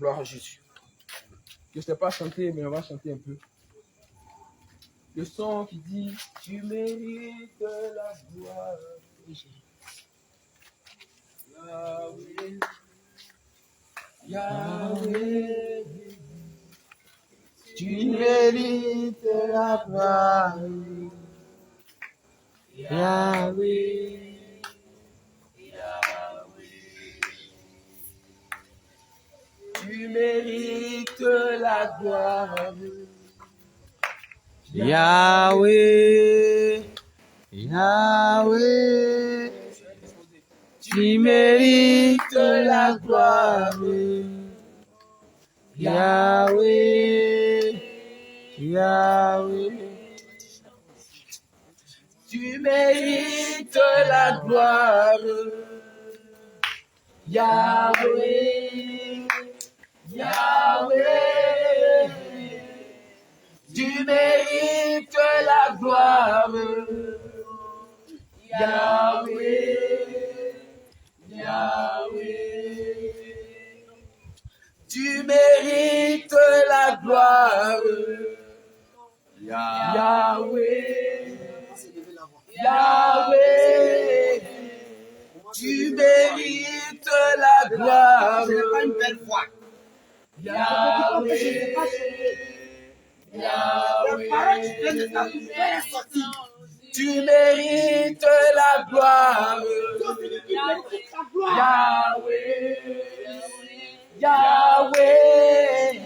Gloire à Jésus. Je ne sais pas chanter, mais on va chanter un peu. Le son qui dit tu mérites la gloire. Yahweh, Yahweh, tu mérites la gloire. Yahweh, tu mérites la gloire. Yahweh, Yahweh, tu mérites la gloire. Yahweh, Yahweh, tu mérites la gloire. Yahweh, Yahweh, tu mérites la gloire. Yahweh, Yahweh, tu mérites la gloire. Yahweh, Yahweh, tu mérites la gloire. Je n'ai pas une belle voix. Yahweh, Yahweh, tu mérites la gloire. Yahweh, Yahweh,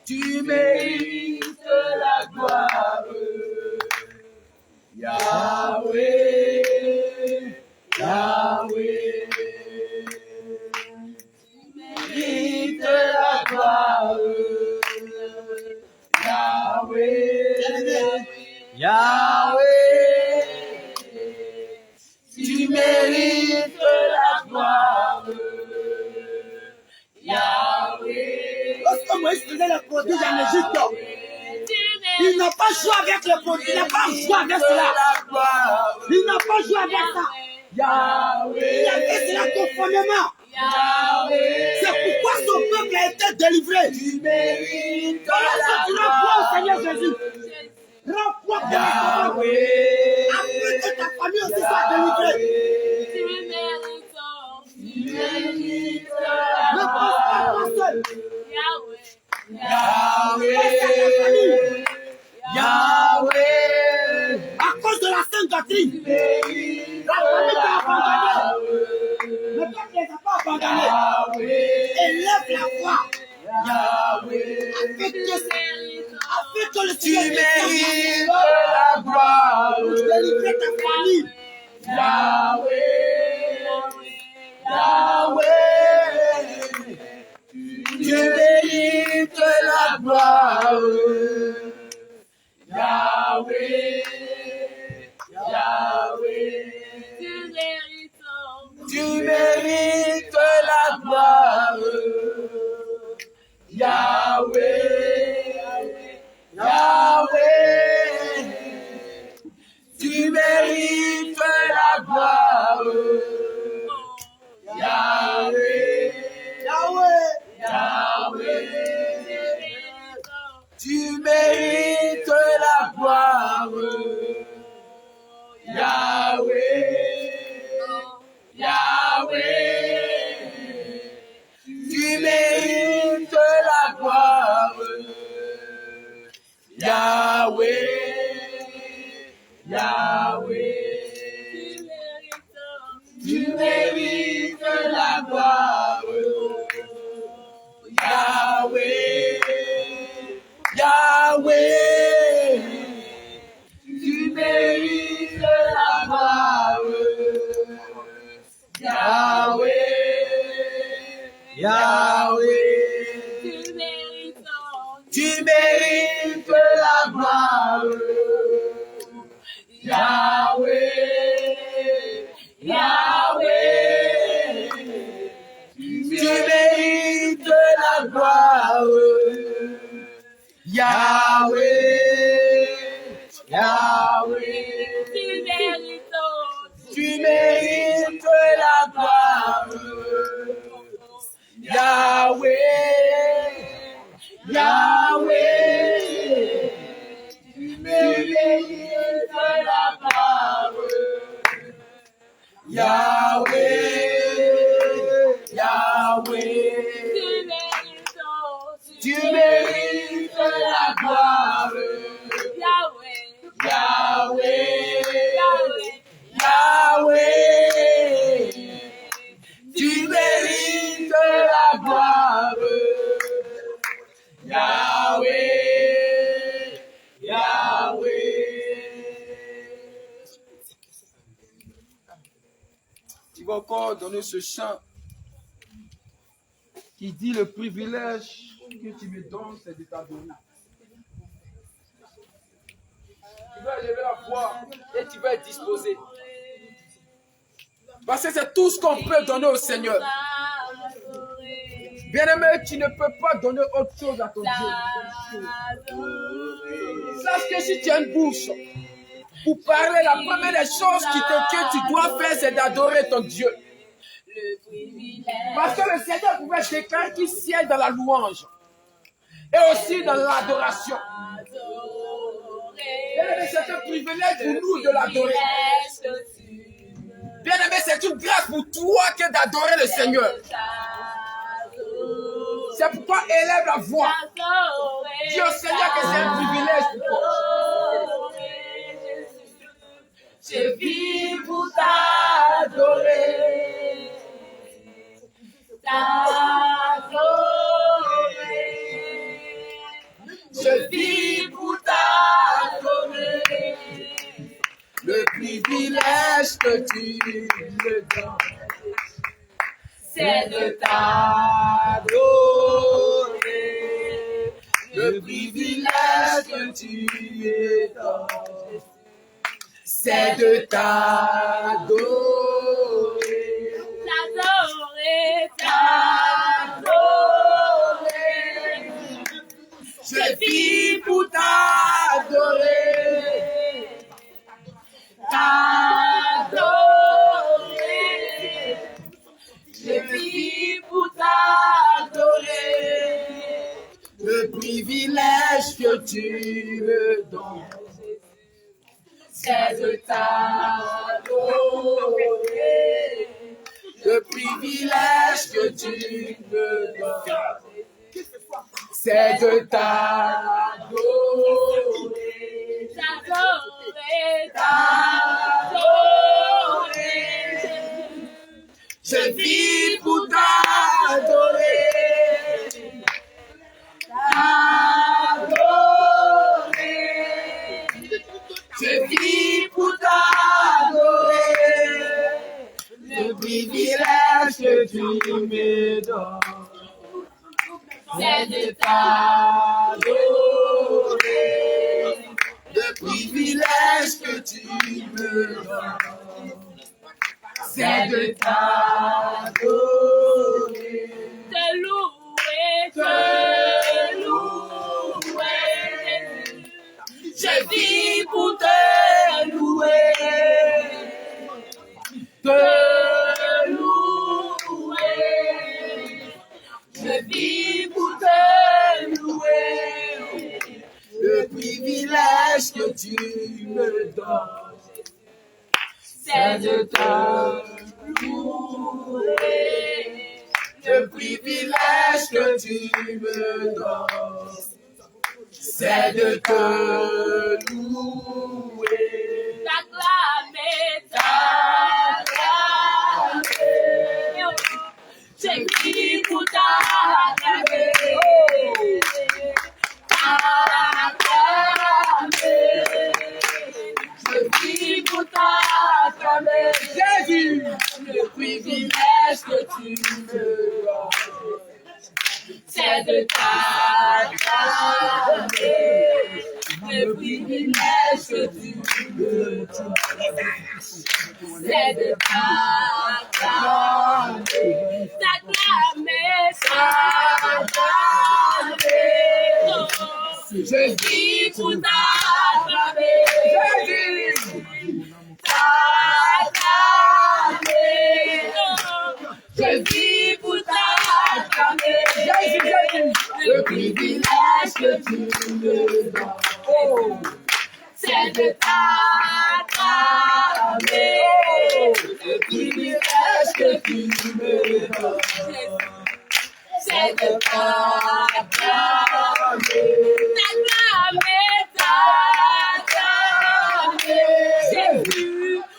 tu mérites la gloire. Yahweh, Yahweh, tu mérites la gloire. Yahweh, Yahweh, tu mérites la gloire. Yahweh, Lorsque Moïse faisait les prodiges en Égypte, il n'a pas joué avec les prodiges, il n'a pas joué avec cela. Il n'a pas joué avec ça. Yahweh, Il a fait cela conformément. C'est pourquoi son peuple a été délivré. tu mérites Lorsque tu rends foi au Seigneur Jésus, rends foi pour Yahweh, afin que ta famille aussi soit délivrée. tu mérites Ne pense pas à toi seul. Yahweh, Yahweh, À cause de la sainte doctrine, la famille t'a abandonné. Le peuple ne les a pas abandonnés. Élève la voix. Yahweh, Afin que le tu Seigneur mérites la gloire. puisse délivrer ta famille. Yahweh, Yahweh, tu mérites la gloire. Yahweh, Yahweh, tu mérites la gloire. Yahweh, Yahweh, tu mérites la gloire. Yahweh, Yahweh, Yahweh, tu mérites la gloire. Yahweh, Yahweh, tu mérites la gloire. Yahweh, Yahweh, tu mérites la gloire. Yahweh, Yahweh, tu mérites la gloire. Yahweh, Yahweh, tu mérites la gloire. Yahweh, Yahweh, tu mérites la gloire. Yahweh, Yahweh, tu mérites la gloire. Yahweh, Tu mérites la gloire. Yahweh, Yahweh, Yahweh, Yahweh, tu mérites la gloire. Yahweh, Yahweh. Tu vas encore donner ce chant qui dit le privilège que tu me donnes, c'est de t'adorer. Tu vas élever la voix et tu vas être disposé. Parce que c'est tout ce qu'on peut donner au Seigneur. Bien-aimé, tu ne peux pas donner autre chose à ton Dieu. Sache que si tu as une bouche pour parler, la première des choses que tu dois faire, c'est d'adorer ton Dieu. Parce que le Seigneur pouvait déclarer qu'il siège dans la louange et aussi dans l'adoration. Bien-aimé, c'est un privilège pour nous de l'adorer. Bien-aimé, c'est une grâce pour toi que d'adorer le Seigneur. C'est pourquoi élève la voix. Dis au Seigneur que c'est un privilège pour toi. Je vis pour t'adorer. Je vis pour t'adorer. Le privilège que tu me donnes, c'est de t'adorer. Le privilège que tu me donnes, c'est de t'adorer. T'adorer. Je vis pour t'adorer. T'adorer. Je vis pour t'adorer. Le privilège que tu me donnes, c'est de t'adorer. Le privilège que tu me donnes, c'est de t'adorer. T'adorer. Je vis pour t'adorer. T'adorer. Je vis pour t'adorer. Le privilège que tu me donnes, c'est de t'adorer. Le privilège que tu me donnes, c'est de t'adorer. te louer. Je vis pour te louer. Te louer. Je vis pour te louer. Le privilège que tu me donnes, c'est de t'adorer. Le privilège que tu me donnes, c'est de te louer. T'acclamer. Je vis pour t'acclamer. Je vis pour t'acclamer. Jésus, le privilège que tu me donnes, c'est de t'acclamer. Le privilège que tu me donnes, c'est de t'acclamer. Je vis pour t'acclamer. Je vis pour t'acclamer. Le privilège que tu me donnes, c'est de t'acclamer. Le privilège que tu me donnes, c'est c'est de t'acclamer.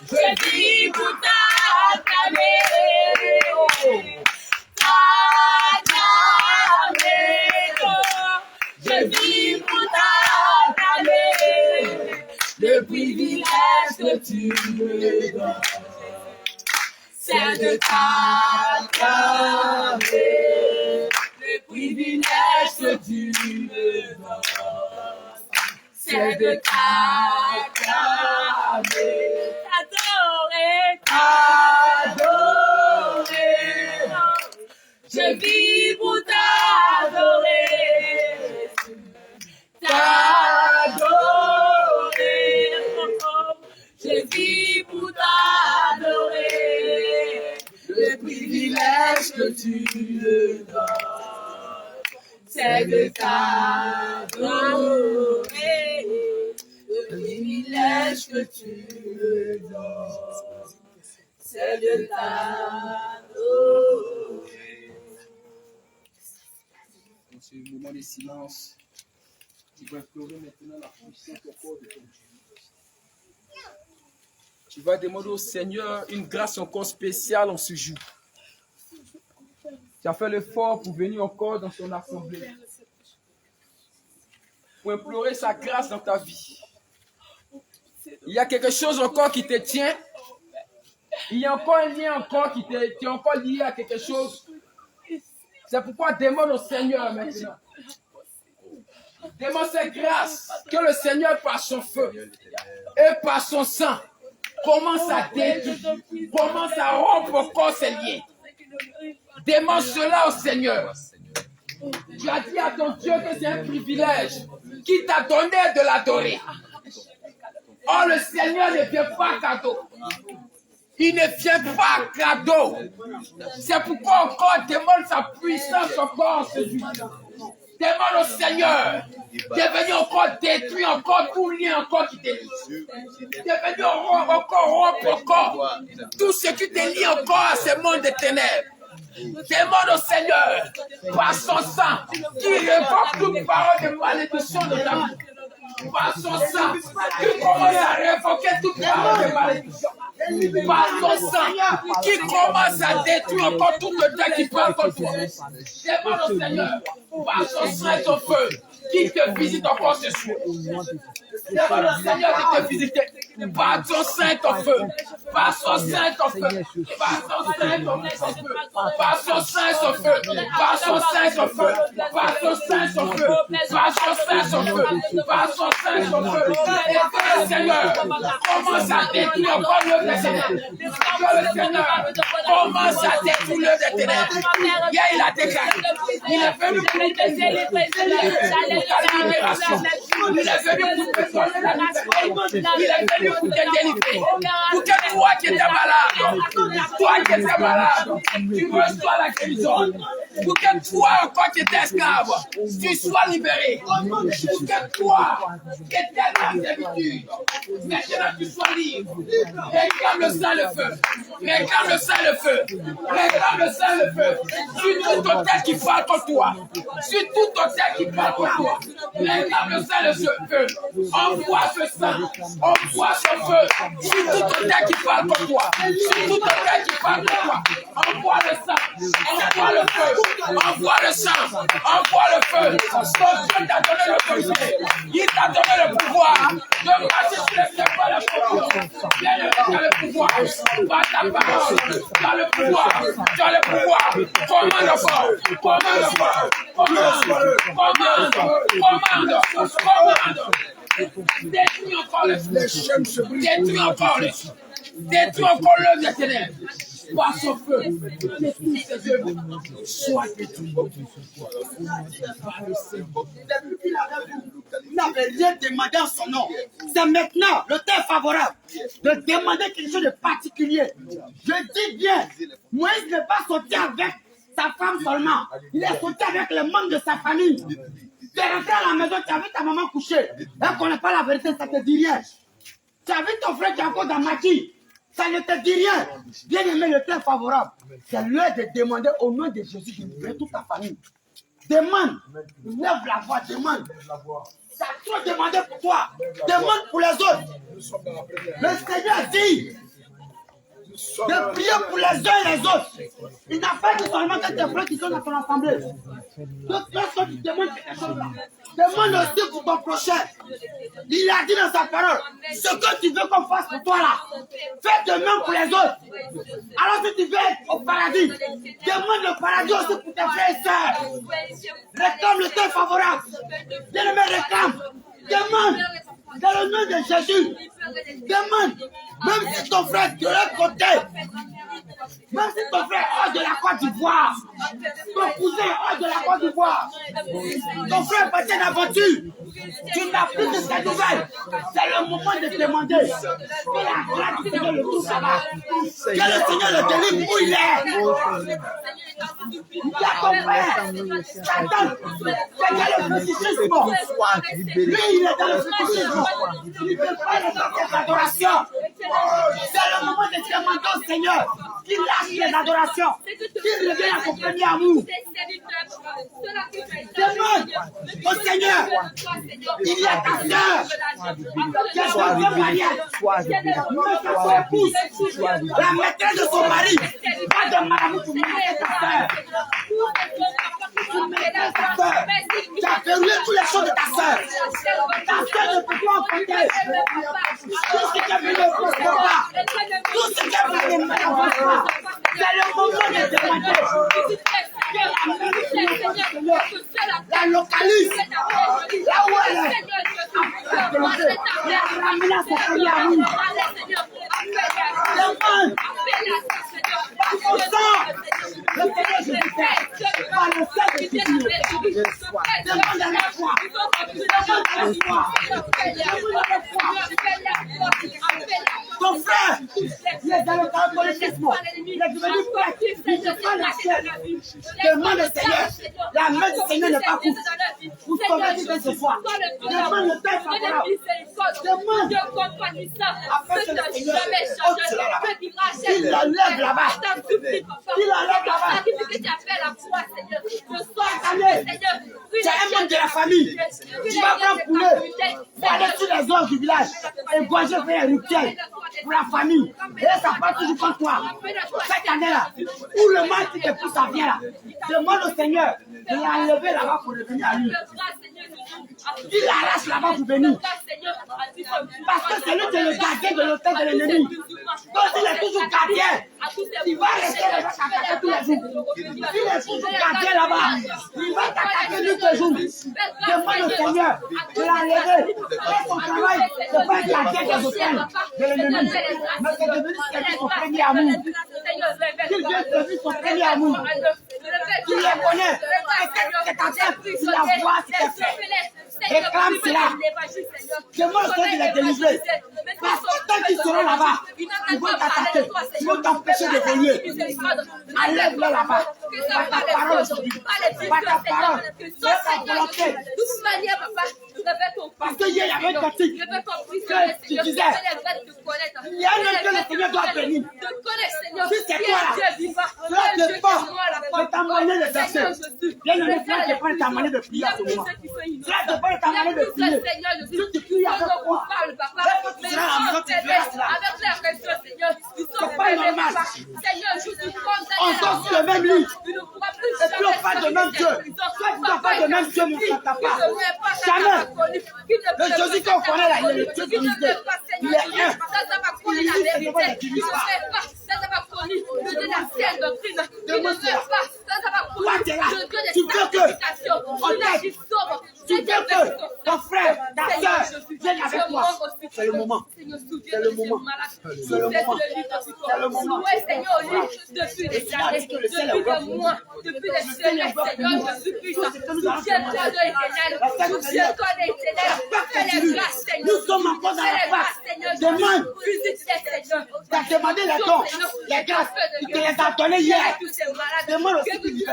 Je vis pour t'acclamer. Je vis pour t'acclamer. Le privilège que tu me donnes, c'est de t'acclamer. Le privilège que tu me donnes, c'est de t'acclamer. T'adorer. Je vis pour t'adorer. T'adorer. Je vis pour t'adorer. Le privilège que tu me donnes, c'est de t'adorer. Le privilège que tu me donnes, c'est de t'adorer. Dans ce moment de silence, tu vas implorer maintenant la puissance encore de ton Dieu. Tu vas demander au Seigneur une grâce encore spéciale en ce jour. Tu as fait l'effort pour venir encore dans son assemblée, pour implorer sa grâce dans ta vie. Il y a quelque chose encore qui te tient. Il y a encore un lien encore qui est encore lié à quelque chose. C'est pourquoi demande au Seigneur maintenant. Demande cette grâce que le Seigneur par son feu et par son sang commence à détruire, commence à rompre encore ces liens. Demande cela au Seigneur. Tu as dit à ton Dieu que c'est un privilège qui t'a donné de l'adorer. Oh, le Seigneur ne vient pas cadeau. Il ne vient pas cadeau. C'est pourquoi encore demande sa puissance encore ce jour. Demande au Seigneur de venir encore détruire encore tout lien encore qui te lie. De venir rompre encore tout ce qui te lie encore à ce monde de ténèbres. Demande au Seigneur par son sang qui révoque toute parole de malédiction de ta vie. Par son sang qui commence à révoquer toute parole de malédiction. Par son sang qui commence à détruire encore tout le temps qui parle contre toi. Demande au Seigneur par son sang et son feu qui te visite encore ce soir. Demande au Seigneur de te visiter par son sang et ton feu. Par son sang et ton feu. Par son sang et ton feu. Par son sang et son feu. Par son sang et son feu. Par son sang et son feu. Par son sang et son feu. Par son sang et son feu. Et que le Seigneur commence à détruire encore l'œuvre des ténèbres. Que le Seigneur commence à détruire l'œuvre des ténèbres. Hier, il a déclaré. Il est venu pour la libération. Il est venu pour te donner la liberté. Il est venu pour te délivrer. Pour que toi qui étais malade, toi qui étais malade, tu reçois la guérison. Pour que toi encore qui étais esclave, tu sois libéré. Pour que toi qui étais dans la servitude, maintenant tu sois libre. Réclame le sang, le feu. Réclame le sang, le feu. Réclame le sang, le feu. Sur tout hôtel qui parle contre toi. Sur tout hôtel qui parle contre toi. Réclame le sang, le feu. Envoie ce sang. Envoie ce feu. Sur tout hôtel qui parle contre toi. Sur tout hôtel qui parle contre toi. Envoie le sang. Envoie le feu. Envoie le sang. Envoie le feu. Ton Dieu t'a donné le pouvoir. Il t'a donné le pouvoir de marcher sur les serpents et les scorpions. Bien le pouvoir. Par ta parole. Tu as le pouvoir. Tu as le pouvoir. Commande encore. Commande encore. Commande. Détruis encore le feu. Détruis encore le feu. Détruis encore l'œuvre des ténèbres. Par son feu. Détruis ses œuvres. Sois détruit. Vous n'avez rien demandé en son nom. C'est maintenant le temps favorable de demander quelque chose de particulier. Je dis bien, Moïse n'est pas sorti avec sa femme seulement. Il est sorti avec les membres de sa famille. Tu es rentré à la maison, tu as vu ta maman coucher. Elle ne connaît pas la vérité, ça ne te dit rien. Tu as vu ton frère qui est encore dans Maki. Ça ne te dit rien. Bien aimé, le temps favorable. C'est l'heure de demander au nom de Jésus de libérer toute ta famille. Demande. Lève la voix, demande. Ça a trop demandé pour toi. Demande pour les autres. Le Seigneur dit de prier pour les uns et les autres. Il n'a pas dit seulement que tes frères qui sont dans ton assemblée. Donc lorsque tu demandes quelque chose là, demande aussi pour ton prochain. Il a dit dans sa parole, ce que tu veux qu'on fasse pour toi là, fais de même pour les autres. Alors que tu veux être au paradis, demande le paradis aussi pour tes frères et sœurs. Réclame le temps favorable. Bien-aimé, réclame. Demande. Dans le nom de Jésus, demande, même si ton frère de l'autre côté, même si ton frère est hors de la Côte d'Ivoire, ton cousin est hors de la Côte d'Ivoire, ton frère est parti en aventure, tu n'as plus de cette nouvelle, c'est le moment de demander que la grâce du Seigneur le touche là-bas, que le Seigneur le délivre où il est. Il y a ton frère, Satan, c'est le fétichisme. Lui, il est dans le fétichisme. Il ne peut pas les adorations. C'est le moment de demander au Seigneur qu'il lâche les adorations, qu'il revienne à son premier amour. Demande au Seigneur, il y a ta soeur qui est dans une mariage, son épouse, la maîtresse de son mari, pas de marabout pour marier ta soeur. Tu as verrouillé toutes les choses de ta soeur. Ta soeur ne peut pas emprunter. Tout ce qui est venu ne peut pas. Tout ce qui est venu ne peut pas. C'est le moment de demander. La localise. Là où elle est. La ramène à son premier amour. Demande. Par son sang. Le Seigneur Jésus-Christ. Par le sang de Jésus. Demande à la foi. Demande à la foi. Ton frère, il est dans le catholicisme. Il est devenu prêtre. Il ne peut pas lâcher. Demande au Seigneur. La main du Seigneur n'est pas courte. Vous convertissez de ce soir. Demande le Père favorable. Demande. Afin que le Seigneur ôte cela là-bas. Il l'enlève là-bas. Il l'enlève là-bas. Chaque année, tu as un membre de la famille. Tu vas prendre poulet. Pour aller sur les zones du village. Et Goyer fait un rituel pour la famille. Et ça part toujours contre toi. Cette année-là, où le mal qui te pousse, ça vient là. Demande au Seigneur de l'enlever là-bas pour revenir à lui. Il l'arrache là-bas pour venir. Parce que c'est lui qui est le gardien de l'hôtel de l'ennemi. Donc il est toujours gardien. Il va rester là-bas t'attaquer tous les jours. Il est toujours gardien là-bas. Il va t'attaquer tous les jours. Demande au Seigneur de l'enlever. Et son travail, c'est pas être gardien des hôtels de l'ennemi. Mais c'est devenu son premier amour. Il vient servir son premier amour. Tu les connais. C'est ta tête. Tu la vois, tu t'es fait. Réclame cela. Demande ceux qui les délivrer. Parce que tant qu'ils seront là-bas, ils vont t'attaquer. Ils vont t'empêcher de veiller. Enlève-les là-bas. Par ta parole aujourd'hui. Par ta parole. Par ta volonté. Parce que hier, il y avait une pratique que tu disais. Il y a un homme que le Seigneur doit bénir. Si c'est toi là, cela dépend de ta manière de verser. Bien aimé, cela dépend de ta manière de prier à ce moment. Cela dépend de ta manière de prier. Si tu pries avec moi, est-ce que tu seras à la maison, tu prieras cela. C'est pas normal. On dort sur le même lit. Et puis on parle de même Dieu. Toi, tu n'as pas de même Dieu, mon frère, t'as pas. Jamais. Le Jésus qu'on connaît là, il est le Dieu de l'unité. Il est un. Il est devant la division. Toi, tu es là. Tu veux que tu veux que ton frère, ta soeur vienne avec toi. C'est le moment. C'est le moment. C'est le moment. C'est le moment. Depuis des années, depuis des mois, depuis des semaines, Seigneur, je supplie ça. Nous sommes encore dans la face. Demande. Tu as demandé les dons, les grâces. Tu te les as donnés hier. Demande aussi que tu fais.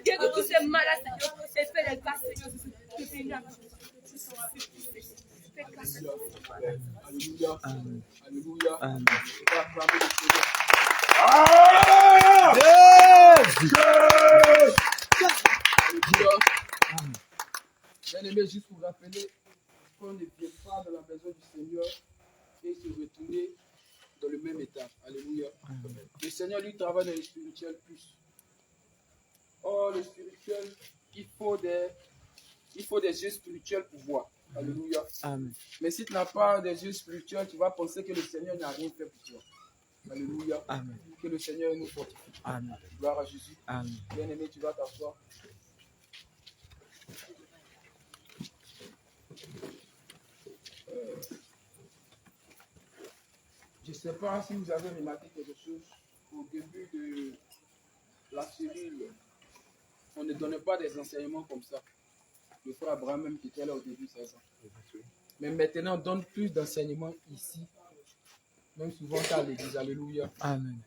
Guéris tous ces malades, Seigneur, et fais les grâces, Seigneur. Alléluia. Alléluia. Amen. Yes! Yes! Bien aimé, juste pour rappeler qu'on ne vient pas dans la maison du Seigneur et se retourner dans le même état. Alléluia. Le Seigneur lui travaille dans le spirituel plus. Oh, le spirituel, il faut des yeux spirituels pour voir. Alléluia. Amen. Mais si tu n'as pas des yeux spirituels, tu vas penser que le Seigneur n'a rien fait pour toi. Alléluia. Amen. Que le Seigneur nous fortifie. Amen. Gloire à Jésus. Amen. Bien aimé, tu vas t'asseoir. Je ne sais pas si vous avez remarqué quelque chose au début de la série. On ne donnait pas des enseignements comme ça. Le frère Abraham même qui était là au début, c'est ça. Mais maintenant, on donne plus d'enseignements ici, même souvent qu'à l'église. Alléluia. Amen.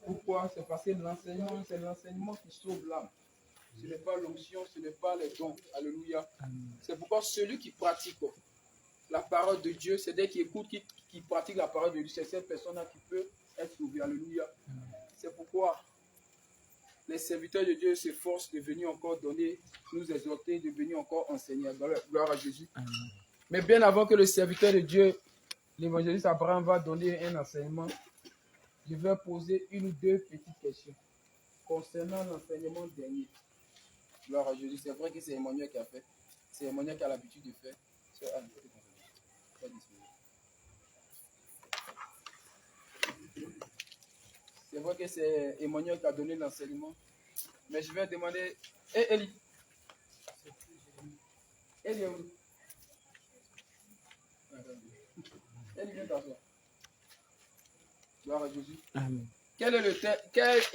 Pourquoi? C'est parce que l'enseignement, c'est l'enseignement qui sauve l'âme. Ce n'est pas l'onction, ce n'est pas les dons. Alléluia. Amen. C'est pourquoi celui qui pratique la parole de Dieu, c'est-à-dire qui écoute, qui pratique la parole de Dieu, c'est cette personne-là qui peut être sauvée. Alléluia. C'est pourquoi les serviteurs de Dieu s'efforcent de venir encore donner, nous exhorter, de venir encore enseigner. Gloire à Jésus. Amen. Mais bien avant que le serviteur de Dieu, l'évangéliste Abraham, va donner un enseignement, je vais poser une ou deux petites questions concernant l'enseignement dernier. Gloire à Jésus. C'est vrai que c'est Emmanuel qui a fait. C'est Emmanuel qui a l'habitude de faire. C'est vrai que c'est Emmanuel qui a donné l'enseignement. Mais je vais demander. Hé, Eli. Eli est où? Eli, viens t'asseoir. Gloire à Jésus. Amen. Quel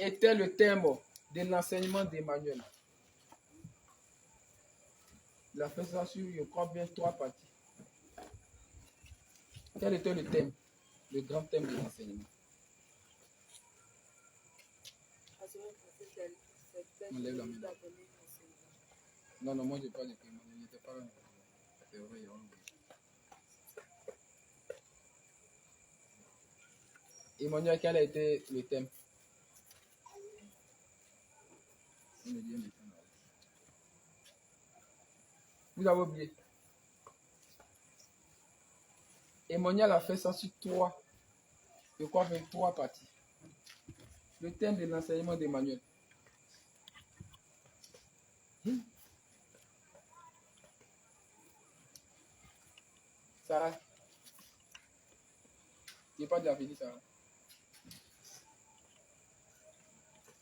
était le thème de l'enseignement d'Emmanuel? Il a fait ça sur, je crois bien, 3 parties. Quel était le thème? Le grand thème de l'enseignement. On lève la main. Non, moi je parle de thème. Il n'était pas là. C'est vrai, Emmanuel, quel a été le thème? Vous avez oublié. Emmanuel a fait ça sur 3. Je crois 23 parties. Le thème de l'enseignement d'Emmanuel. Sarah. Tu n'es pas de la vie, Sarah.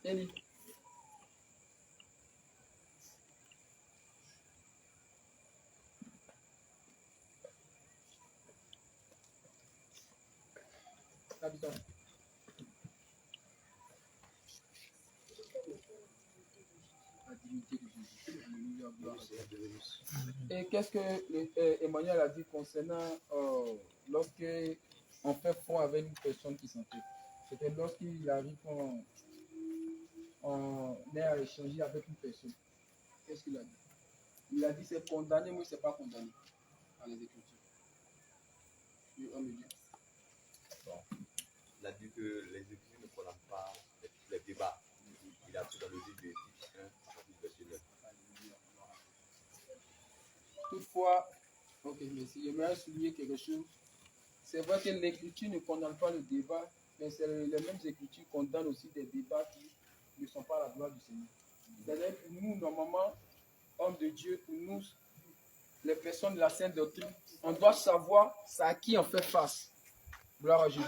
Eli. Habitant. La dignité de Jésus. Alléluia, gloire à Dieu. Et qu'est-ce que Emmanuel a dit concernant lorsque on fait front avec une personne qui s'entraide? C'était lorsqu'il arrive on est à échanger avec une personne. Qu'est-ce qu'il a dit? Il a dit c'est condamné, mais c'est pas condamné par les Écritures. Oui, homme de Dieu. Bon. Il a dit que les Écritures ne condamnent pas les débats. Il a tout dans le livre de Tite 1, verset 9. Toutefois, ok, merci. J'aimerais souligner quelque chose. C'est vrai que l'Écriture ne condamne pas le débat, mais c'est les mêmes Écritures qui condamnent aussi des débats qui ne sont pas à la gloire du Seigneur. C'est-à-dire que nous, normalement, hommes de Dieu, pour nous, les personnes de la Sainte Doctrine, on doit savoir à qui on fait face. Gloire à Jésus.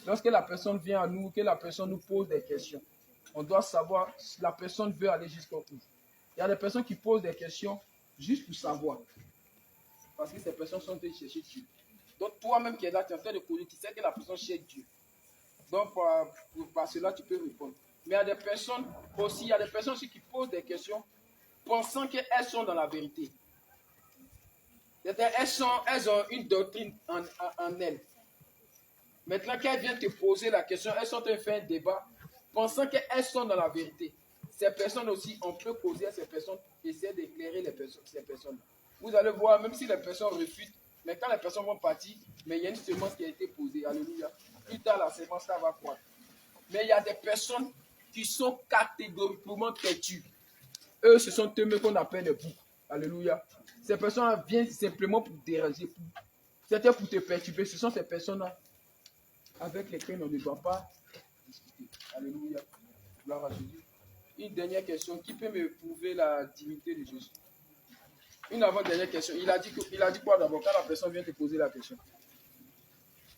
Lorsque la personne vient à nous, que la personne nous pose des questions, on doit savoir si la personne veut aller jusqu'au bout. Il y a des personnes qui posent des questions juste pour savoir. Parce que ces personnes sont en train de chercher Dieu. Donc toi-même qui es là, tu es en train de poser, tu sais que la personne cherche Dieu. Donc par cela, tu peux répondre. Mais il y a des personnes aussi, qui posent des questions pensant qu'elles sont dans la vérité. Elles ont une doctrine en elles. Maintenant qu'elles viennent te poser la question, elles sont en train de faire un débat, pensant qu'elles sont dans la vérité. Ces personnes aussi, on peut causer à ces personnes, essayer d'éclairer ces personnes. Vous allez voir, même si les personnes refutent, mais quand les personnes vont partir, mais il y a une semence qui a été posée. Alléluia. Plus tard, la semence, ça va croître. Mais il y a des personnes qui sont catégoriquement têtues. Eux, ce sont eux qu'on appelle les boucs. Alléluia. Ces personnes viennent simplement pour déranger. C'était pour te perturber. Ce sont ces personnes-là avec lesquelles on ne doit pas discuter. Alléluia. Gloire à Jésus. Une dernière question. Qui peut me prouver la divinité de Jésus? Une avant-dernière question. Il a dit quoi d'abord quand la personne vient te poser la question?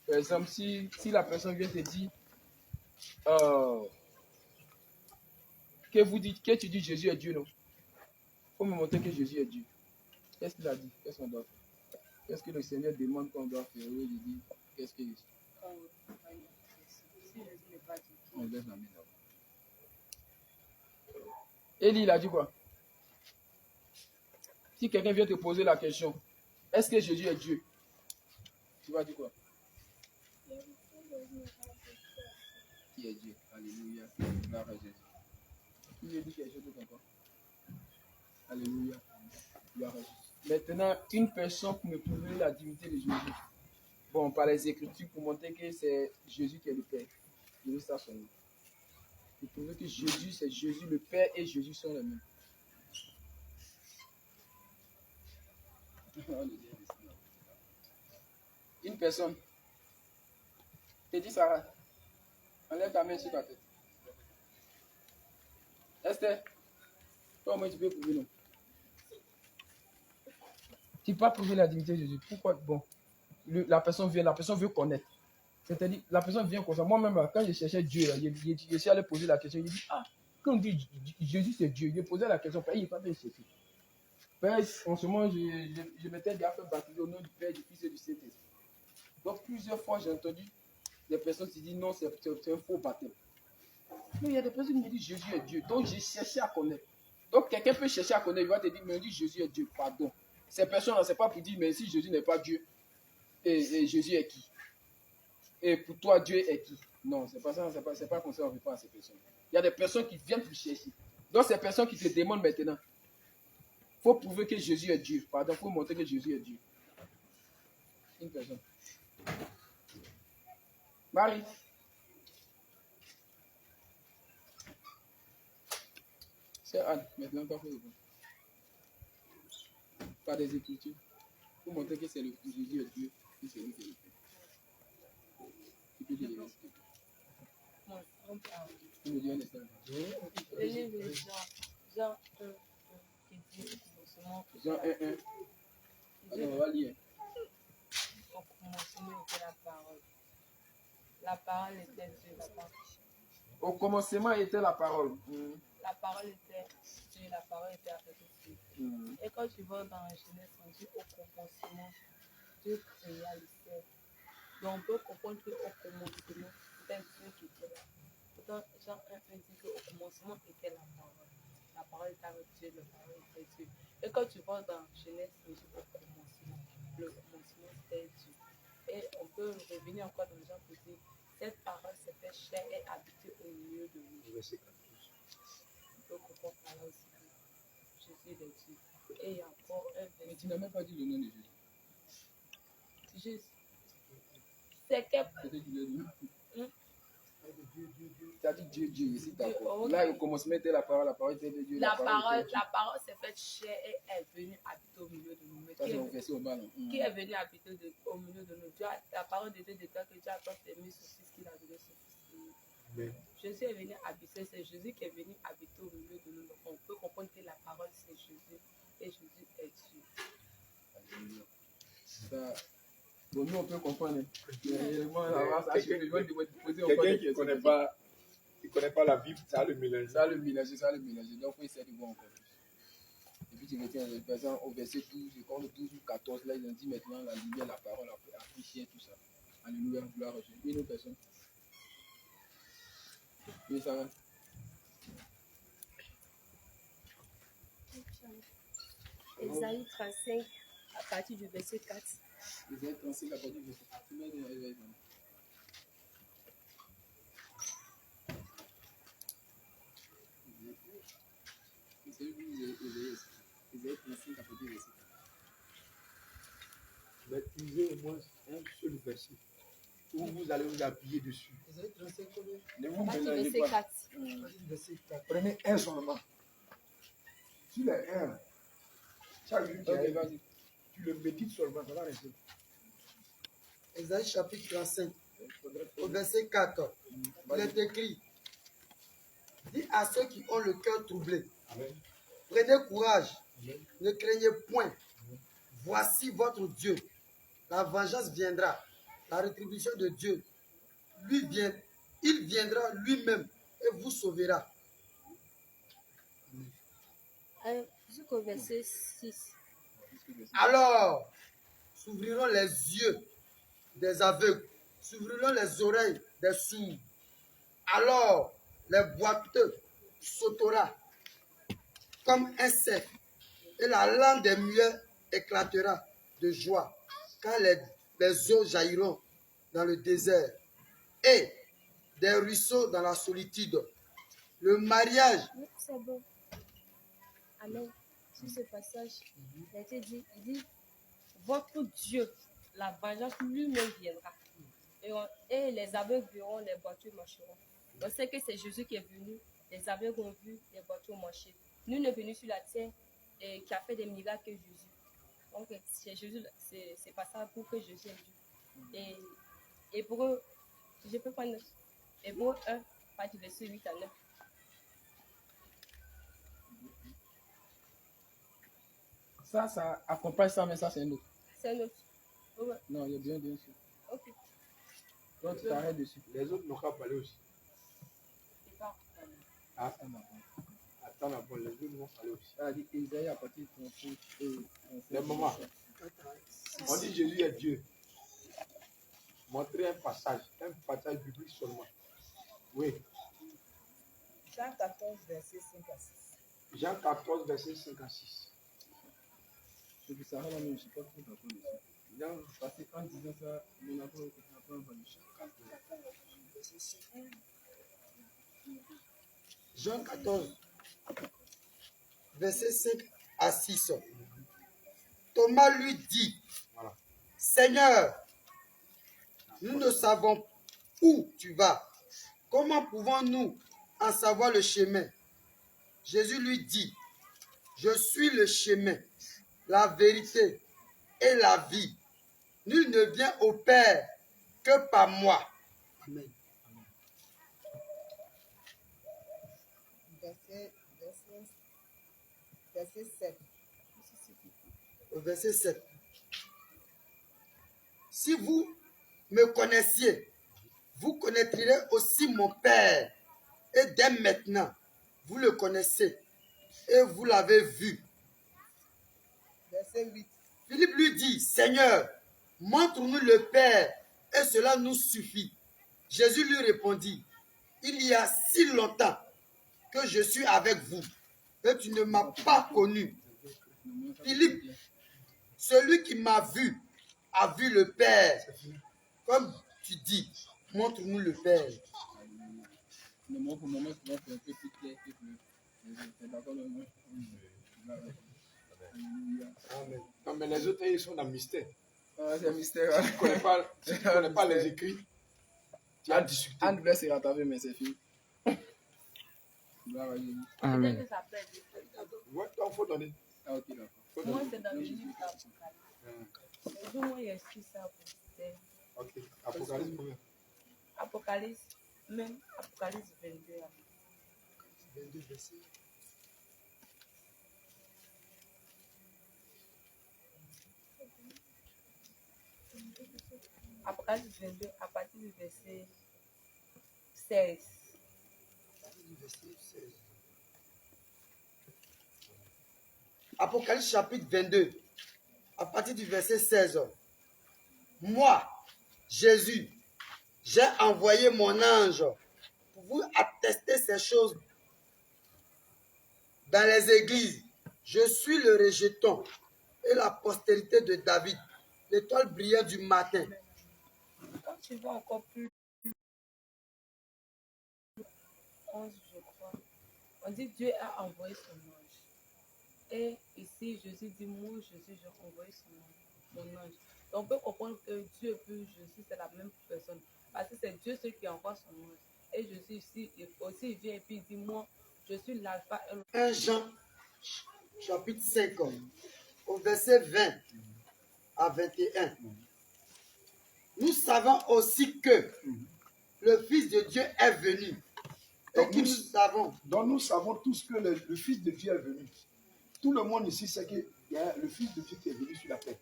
Par exemple, si la personne vient te dire que tu dis Jésus est Dieu, non? Il faut me montrer que Jésus est Dieu. Qu'est-ce qu'il a dit? Qu'est-ce qu'on doit faire? Qu'est-ce que le Seigneur demande qu'on doit faire? Oui, il dit, qu'est-ce qu'il dit? On laisse la main là. Élie, il a dit quoi? Si quelqu'un vient te poser la question, est-ce que Jésus est Dieu? Tu vas dire quoi? Qui est Dieu? Alléluia. Gloire à Jésus. Qui veut dire quelque chose d'autre encore? Alléluia. Gloire à Jésus. Maintenant, une personne pour me prouver la divinité de Jésus. Bon, par les Écritures, pour montrer que c'est Jésus qui est le Père. Je veux ça son nom. Pour prouver que Jésus, c'est Jésus, le Père et Jésus sont les mêmes. Une personne. Te dit Sarah, enlève ta main sur ta tête. Esther, toi au moins tu peux prouver non. Tu ne peux pas prouver la divinité de Jésus. Pourquoi? Bon, la personne veut connaître. C'est-à-dire, la personne vient comme ça. Moi-même, quand je cherchais Dieu, je suis allé poser la question. Il dit, quand on dit Jésus c'est Dieu, je posais la question, il n'est pas bien cherché. En ce moment, je m'étais déjà fait baptiser au nom du Père, du Fils et du Saint-Esprit. Donc, plusieurs fois, j'ai entendu des personnes qui disent non, c'est un faux baptême. Mais il y a des personnes qui me disent Jésus est Dieu. Donc, j'ai cherché à connaître. Donc, quelqu'un peut chercher à connaître, il va te dire, mais on dit Jésus est Dieu. Pardon. Ces personnes-là, ce n'est pas pour dire, mais si Jésus n'est pas Dieu, et Jésus est qui? Et pour toi, Dieu est qui? Non, c'est pas ça, c'est pas comme ça qu'on répond à ces personnes. Il y a des personnes qui viennent pour chercher. Donc, ces personnes qui te demandent maintenant, il faut prouver que Jésus est Dieu. Pardon, il faut montrer que Jésus est Dieu. Une personne. Marie. C'est Anne, maintenant, pas pour répondre. Par des Écritures. Pour montrer que c'est le Jésus est Dieu, que c'est lui qui est le Père. Tu peux dire les Écritures. Tu me dis un instant. Le livre de Jean 1, qui dit au commencement. Jean 1. Alors, on va lire. Au commencement était la parole. La parole était Dieu, la parole. Au commencement était la parole. La parole était Dieu, la parole était avec Dieu. Et quand tu vas dans Genèse, on dit au commencement, Dieu créa le ciel. Donc on peut comprendre qu'au commencement, c'était Dieu qui était là. Pourtant, Jean 1 dit qu'au commencement était la parole. La parole était avec Dieu, la parole était Dieu. Et quand tu vas dans Genèse, on dit au commencement. Le commencement c'était Dieu. Et on peut revenir encore dans Jean pour dire, cette parole s'est fait chair et habitée au milieu de nous. On peut comprendre par là aussi que Jésus est Dieu. Et il y a encore un verset. Mais tu n'as même pas dit le nom de Jésus. Juste. C'est que. Tu as dit Dieu, Dieu, ici d'accord. Là, au commencement était la parole était de Dieu. La parole s'est faite chair et est venue habiter au milieu de nous. Ça, c'est un verset au bas, non? Qui est venu habiter au milieu de nous? La parole de Dieu déclare que Dieu a tant aimé son fils qu'il a donné son fils. Jésus est venu habiter, c'est Jésus qui est venu habiter au milieu de nous. Donc on peut comprendre que la parole c'est Jésus et Jésus est Dieu. Ça, bon, nous on peut comprendre. Quelqu'un qui ne connaît pas, la Bible, ça le mélange. Ça le mélange. Donc il essaie de voir encore plus. Et puis tu retiens, par exemple, au verset 12, comme 12 ou 14, là, ils ont dit maintenant la lumière, la parole, a affiché tout ça. Alléluia, gloire à Dieu. Une autre personne. Oui, ça va. Ésaïe 35, à partir du verset 4. Ésaïe 35, à partir du verset 4. Ésaïe 35, à partir du verset 4. Mais lisez au moins un seul verset où vous allez vous appuyer dessus. Ne À vous partir du mélangez verset pas. 4. Prenez un seulement. S'il est un, chaque jour Ok, vas-y. tu le médites seulement, ça va rester. Ésaïe chapitre 35, au verset 4, il est écrit, dis à ceux qui ont le cœur troublé, prenez courage, ne craignez point, voici votre Dieu, la vengeance viendra, la rétribution de Dieu, il viendra lui-même et vous sauvera. Jusqu'au verset 6. Alors, s'ouvriront les yeux des aveugles, s'ouvriront les oreilles des sourds. Alors, les boiteux sauteront comme un cerf, et la langue des muets éclatera de joie, car les eaux jailliront dans le désert, et des ruisseaux dans la solitude. Le mariage. C'est bon. Amen. Sur ce passage, il a été dit, il dit, votre Dieu, la vengeance lui-même viendra. Et les aveugles verront, les boiteux marcheront. On sait que c'est Jésus qui est venu, les aveugles ont vu, les boiteux marcher. Nous, nous sommes venus sur la terre et qui a fait des miracles que Jésus. Donc, c'est Jésus, c'est pas ça pour que Jésus est Dieu. Et Hébreu, je peux prendre Hébreu 1, partie verset 8 à 9. Ça accompagne ça, mais ça, c'est un autre. C'est un autre. Ouais. Non, il y a bien sûr. Ok. Donc, tu t'arrêtes dessus. Les autres n'ont qu'à parler aussi. C'est pas. Ah, attends, les autres vont parler aussi. Ça dit Isaïe à partir de 38. Les mamans, on dit Jésus est Dieu. Montrez un passage biblique seulement. Oui. Jean 14, verset 5 à 6. Jean 14, verset 5 à 6. Je ne sais pas, mais je ne suis pas trop d'accord dessus. Parce qu'en disant ça, on n'a pas Jean 14, verset 5 à 6. Thomas lui dit, Voilà. Seigneur, nous ne savons où tu vas. Comment pouvons-nous en savoir le chemin? Jésus lui dit, je suis le chemin, la vérité et la vie. Nul ne vient au Père que par moi. Amen. Verset 7. Au verset 7. Si vous me connaissiez, vous connaîtriez aussi mon Père. Et dès maintenant, vous le connaissez et vous l'avez vu. Verset 8. Philippe lui dit, Seigneur, montre-nous le Père et cela nous suffit. Jésus lui répondit, il y a si longtemps que je suis avec vous et tu ne m'as pas connu. Philippe, celui qui m'a vu a vu le Père. Comme tu dis, montre-nous le Père. Le mot pour le moment, c'est un peu plus clair que c'est d'accord le mot. Amen. Non, mais les autres, ils sont dans le mystère. C'est un mystère. Tu ne connais pas les écrits. Tu as discuté. Anne blesse et rattrapé, mais c'est fini. Peut-être que ça peut être différent. Ouais, il faut donner. Ah, ok, d'accord. Moi, c'est dans le livre d'Apocalypse. Mais moi, il y a écrit ça pour c'était Ok. Apocalypse combien? Apocalypse, même Apocalypse 22. 22 versets. Apocalypse 22, à partir du verset 16. Apocalypse chapitre 22, à partir du verset 16. Moi, Jésus, j'ai envoyé mon ange pour vous attester ces choses dans les églises. Je suis le rejeton et la postérité de David, l'étoile brillante du matin. Quand tu vas encore plus 11, je crois, on dit Dieu a envoyé son ange. Et ici, Jésus dit, moi, Jésus, j'ai envoyé mon ange. Donc, on peut comprendre que Dieu et Jésus, c'est la même personne. Parce que c'est Dieu celui qui envoie son ange. Et Jésus ici, aussi, il vient et puis il dit, moi, je suis l'alpha et le... 1 Jean chapitre 5, au verset 20 à 21. Nous savons aussi que le Fils de Dieu est venu. Et que nous savons. Donc nous savons tous que le Fils de Dieu est venu. Tout le monde ici sait qu'il y a le Fils de Dieu qui est venu sur la terre.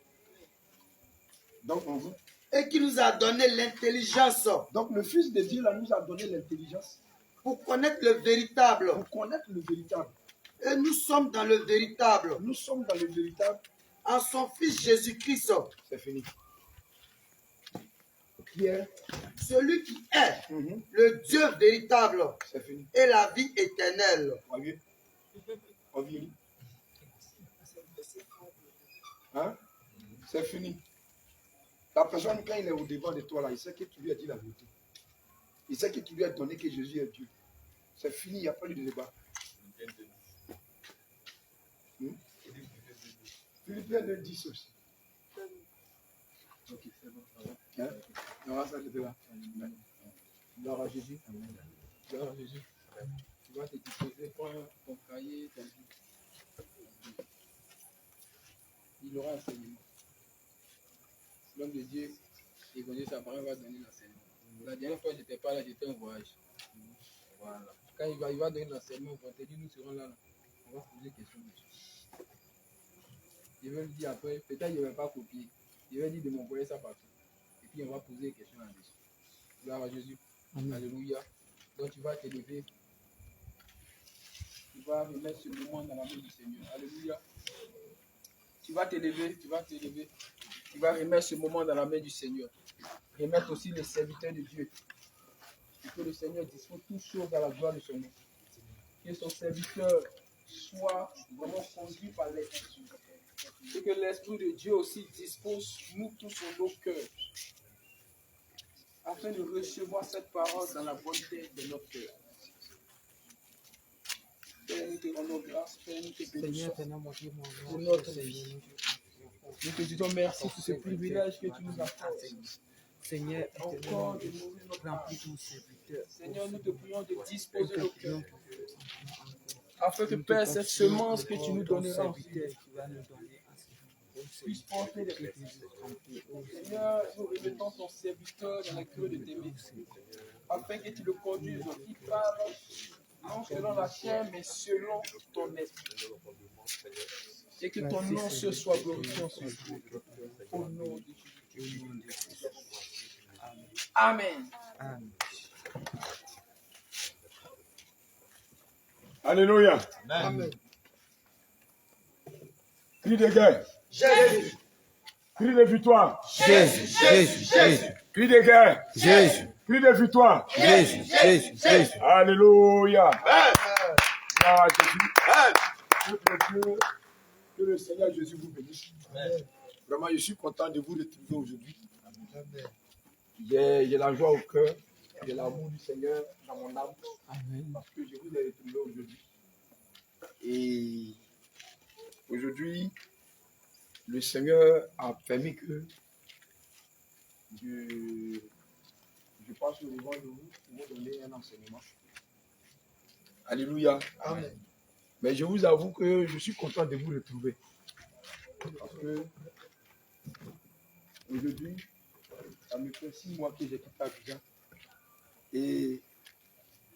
Donc on vous. Et qui nous a donné l'intelligence. Donc le Fils de Dieu là, nous a donné l'intelligence. Pour connaître le véritable. Pour connaître le véritable. Et nous sommes dans le véritable. Nous sommes dans le véritable. En son Fils Jésus-Christ. C'est fini. Qui est celui qui est le Dieu véritable. C'est fini. Et la vie éternelle. Hein? C'est fini. La personne, quand il est au devant de toi, là, il sait que tu lui as dit la vérité. Il sait que tu lui as donné que Jésus est Dieu. C'est fini, il n'y a pas eu de débat. Philippiens 2:10 aussi. Ok, c'est bon. Hein? Non, ça c'était là. Gloire à Jésus. Gloire à Jésus. Tu vas te disposer pour ton cahier, ton livre. Il aura enseignement. L'homme de Dieu, il connaît sa parole, va donner l'enseignement. La dernière fois, je n'étais pas là, j'étais en voyage. Voilà. Quand il va donner l'enseignement, on te dit, nous serons là. On va poser des questions dessus. Je vais lui dire après, peut-être je ne vais pas copier. Je vais dire de m'envoyer ça partout. Et puis on va poser des questions là-dessus. Gloire à Jésus. Amen. Alléluia. Donc tu vas te lever. Tu vas remettre ce moment dans la main du Seigneur. Alléluia. Tu vas te lever, tu vas te lever. Tu vas remettre ce moment dans la main du Seigneur. Remettre aussi les serviteurs de Dieu. Et que le Seigneur dispose toutes choses dans la gloire de son nom. Que son serviteur soit vraiment conduit par l'Esprit. Et que l'Esprit de Dieu aussi dispose nous tous sur nos cœurs. Afin de recevoir cette parole dans la bonté de notre cœur. Père, nous te rendons grâce, Père, nous te bénissons pour notre vie. Nous te disons merci pour ce privilège que tu nous accordes. Seigneur, encore de nourrir notre âme. Seigneur, nous te prions de disposer nos cœurs. Afin que, Père, cette semence que tu nous donneras puisse porter des fruits. Seigneur, nous remettons ton serviteur dans la creux de tes mains. Afin que tu le conduises, qu'il parle non selon la chair, mais selon ton esprit. Et que ton nom se soit glorifié en ce jour. Au nom de Jésus. Amen. Amen. Alléluia. Amen. Cri de guerre. Jésus. Cri de victoire. Jésus. Jésus. Jésus. Cri de guerre. Jésus. Cri de victoire. Jésus. Jésus. Jésus. Alléluia. Gloire à Jésus. Que le Seigneur Jésus vous bénisse. Vraiment, je suis content de vous retrouver aujourd'hui. J'ai la joie au cœur, j'ai l'amour du Seigneur dans mon âme. Parce que je vous ai retrouvé aujourd'hui. Et aujourd'hui, le Seigneur a permis que je passe au devant de vous pour vous donner un enseignement. Alléluia. Amen. Mais je vous avoue que je suis content de vous retrouver. Parce que aujourd'hui, ça me fait 6 mois que j'ai quitté Abidjan. Et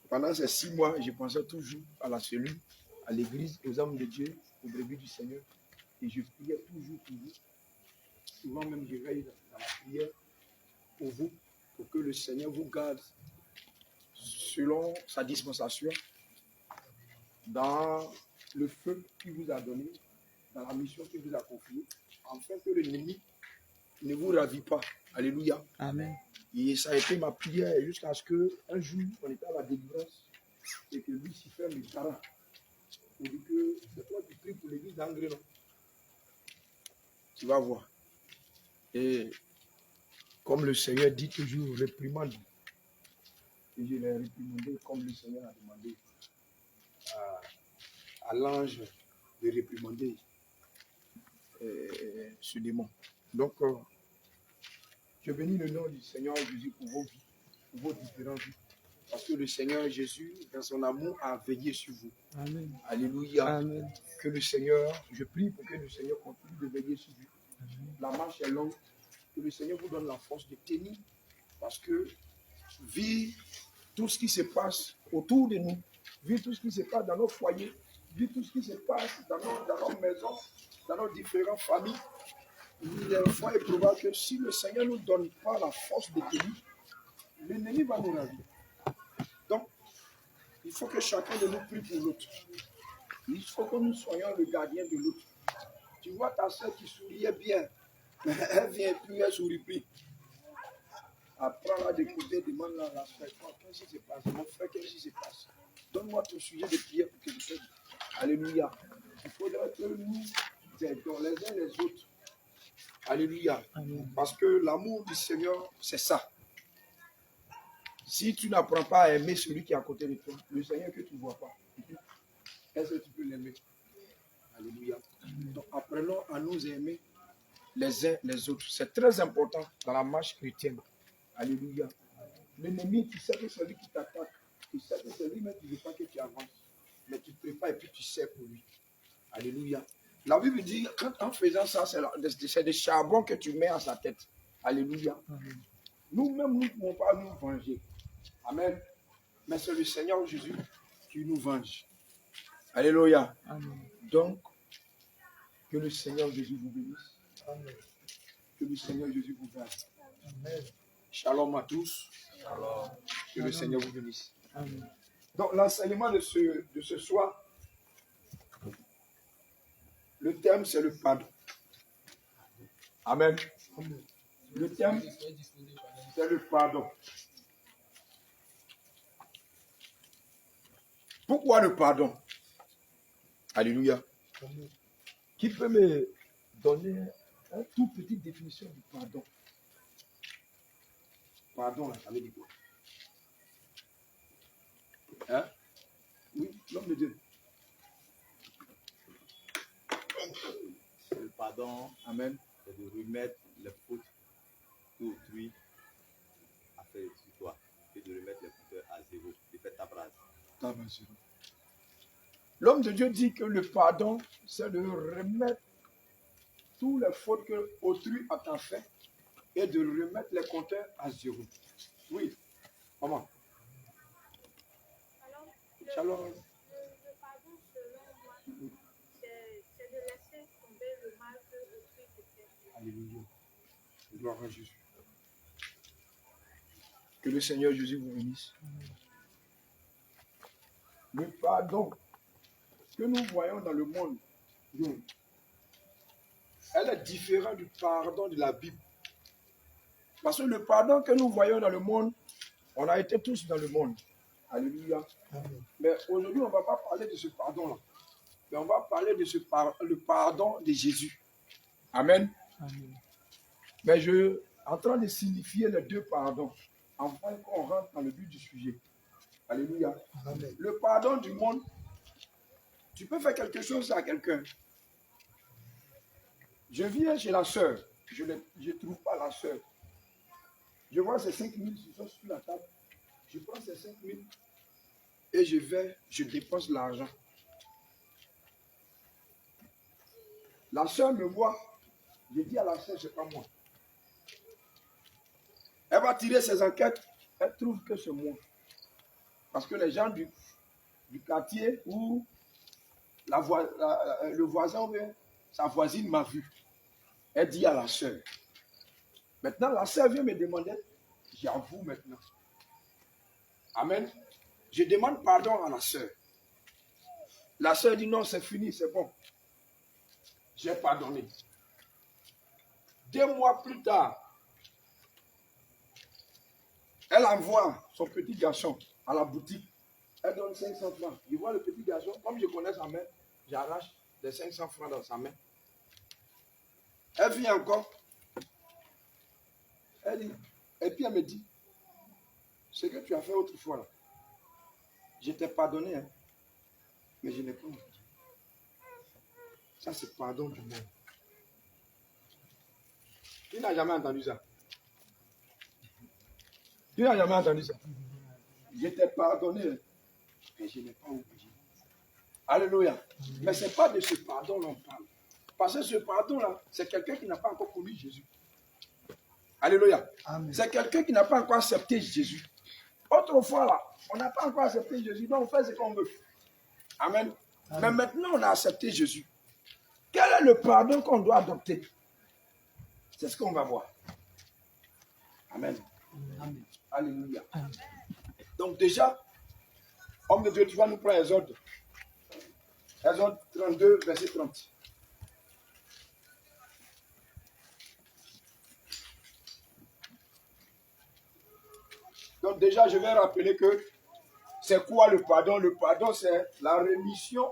pendant ces 6 mois, je pensais toujours à la cellule, à l'église, aux hommes de Dieu, aux brebis du Seigneur. Et je priais toujours pour vous. Souvent même, je veille dans la prière pour vous, pour que le Seigneur vous garde selon sa dispensation, dans le feu qu'il vous a donné, dans la mission qu'il vous a confiée, afin que l'ennemi ne vous ravit pas. Alléluia. Amen. Et ça a été ma prière jusqu'à ce qu'un jour, on était à la délivrance et que Lucifer me parla. Il dit que c'est toi qui pries pour l'église d'Angré, non? Tu vas voir. Et comme le Seigneur dit toujours, réprimande. Et je l'ai réprimandé comme le Seigneur a demandé à l'ange de réprimander ce démon. Donc, je bénis le nom du Seigneur Jésus pour vos vies, pour vos différentes vies. Parce que le Seigneur Jésus, dans son amour, a veillé sur vous. Amen. Alléluia. Amen. Que le Seigneur, je prie pour que le Seigneur continue de veiller sur vous. La marche est longue. Que le Seigneur vous donne la force de tenir. Parce que vivre tout ce qui se passe autour de nous, vivre tout ce qui se passe dans nos foyers, vivre tout ce qui se passe dans nos maisons, dans nos différentes familles, il est fois probable que si le Seigneur ne nous donne pas la force de tenir, l'ennemi va nous ravir. Donc, il faut que chacun de nous prie pour l'autre. Il faut que nous soyons le gardien de l'autre. Tu vois ta soeur qui souriait bien, mais elle vient plus, elle sourit plus. Apprends-la d'écouter, demande-la à la soeur, qu'est-ce qui se passe? Mon frère, qu'est-ce qui se passe? Donne-moi ton sujet de prière pour que je t'aide. Alléluia. Il faudrait que nous aidons les uns les autres. Alléluia. Amen. Parce que l'amour du Seigneur, c'est ça. Si tu n'apprends pas à aimer celui qui est à côté de toi, le Seigneur que tu ne vois pas, est-ce que tu peux l'aimer? Alléluia. Donc apprenons à nous aimer les uns les autres. C'est très important dans la marche chrétienne. Alléluia. L'ennemi, tu sais que c'est lui qui t'attaque. Tu sais que c'est lui même qui ne veut pas que tu avances. Mais tu te prépares et puis tu sais pour lui. Alléluia. La Bible dit qu'en faisant ça, c'est des charbons que tu mets à sa tête. Alléluia. Nous-mêmes, nous ne pouvons pas nous venger. Amen. Mais c'est le Seigneur Jésus qui nous venge. Alléluia. Amen. Donc, que le Seigneur Jésus vous bénisse. Amen. Que le Seigneur Jésus vous garde. Amen. Shalom à tous. Que le Seigneur vous bénisse. Amen. Donc, l'enseignement de ce soir, le thème, c'est le pardon. Amen. Le thème, c'est le pardon. Pourquoi le pardon? Alléluia. Qui peut me donner une toute petite définition du pardon? Pardon, là, ça veut dire quoi? Hein? Oui, l'homme de Dieu. Le pardon, Amen. c'est de remettre les fautes d'autrui à faire sur toi et de remettre les fautes à zéro, de faire ta phrase. L'homme de Dieu dit que le pardon, c'est de remettre tous les fautes que autrui a fait et de remettre les compteurs à zéro. Oui. Comment? Shalom. Le pardon, selon moi, c'est de laisser tomber le mal que autrui te fait. Alléluia. Gloire à Jésus. Que le Seigneur Jésus vous bénisse. Le pardon que nous voyons dans le monde, elle est différente du pardon de la Bible. Parce que le pardon que nous voyons dans le monde, on a été tous dans le monde. Alléluia. Mais aujourd'hui, on ne va pas parler de ce pardon-là. Mais on va parler de le pardon de Jésus. Amen. Amen. Mais je suis en train de signifier les deux pardons, afin qu'on rentre dans le but du sujet. Alléluia. Amen. Le pardon du monde, tu peux faire quelque chose à quelqu'un. Je viens chez la sœur, je ne trouve pas la sœur. Je vois ces 5 000 qui sont sur la table. Je prends ces 5 000 et je dépense l'argent. La sœur me voit, je dis à la sœur, ce n'est pas moi. Elle va tirer ses enquêtes, elle trouve que c'est moi. Parce que les gens du quartier ou le voisin ou sa voisine m'a vu. Elle dit à la sœur. Maintenant, la sœur vient me demander, j'avoue maintenant. Amen. Je demande pardon à la sœur. La sœur dit non, c'est fini, c'est bon. J'ai pardonné. 2 mois plus tard, elle envoie son petit garçon à la boutique. Elle donne 500 francs. Je vois le petit garçon, comme je connais sa main, j'arrache les 500 francs dans sa main. Elle vient encore. Elle dit, et puis elle me dit, ce que tu as fait autrefois là, je t'ai pardonné, hein, mais je n'ai pas envie. Ça, c'est pardon du monde. Tu n'as jamais entendu ça? Tu n'as jamais entendu ça? Je t'ai pardonné, mais je n'ai pas oublié. Alléluia. Mais ce n'est pas de ce pardon l'on parle. Parce que ce pardon-là, c'est quelqu'un qui n'a pas encore connu Jésus. Alléluia. C'est quelqu'un qui n'a pas encore accepté Jésus. Autrefois, là, on n'a pas encore accepté Jésus, donc on fait ce qu'on veut. Amen. Mais maintenant, on a accepté Jésus. Quel est le pardon qu'on doit adopter? C'est ce qu'on va voir. Amen. Alléluia. Donc déjà, homme de Dieu, tu vas nous prendre Exode. Exode 32, verset 30. Donc déjà, je vais rappeler que c'est quoi le pardon? Le pardon, c'est la rémission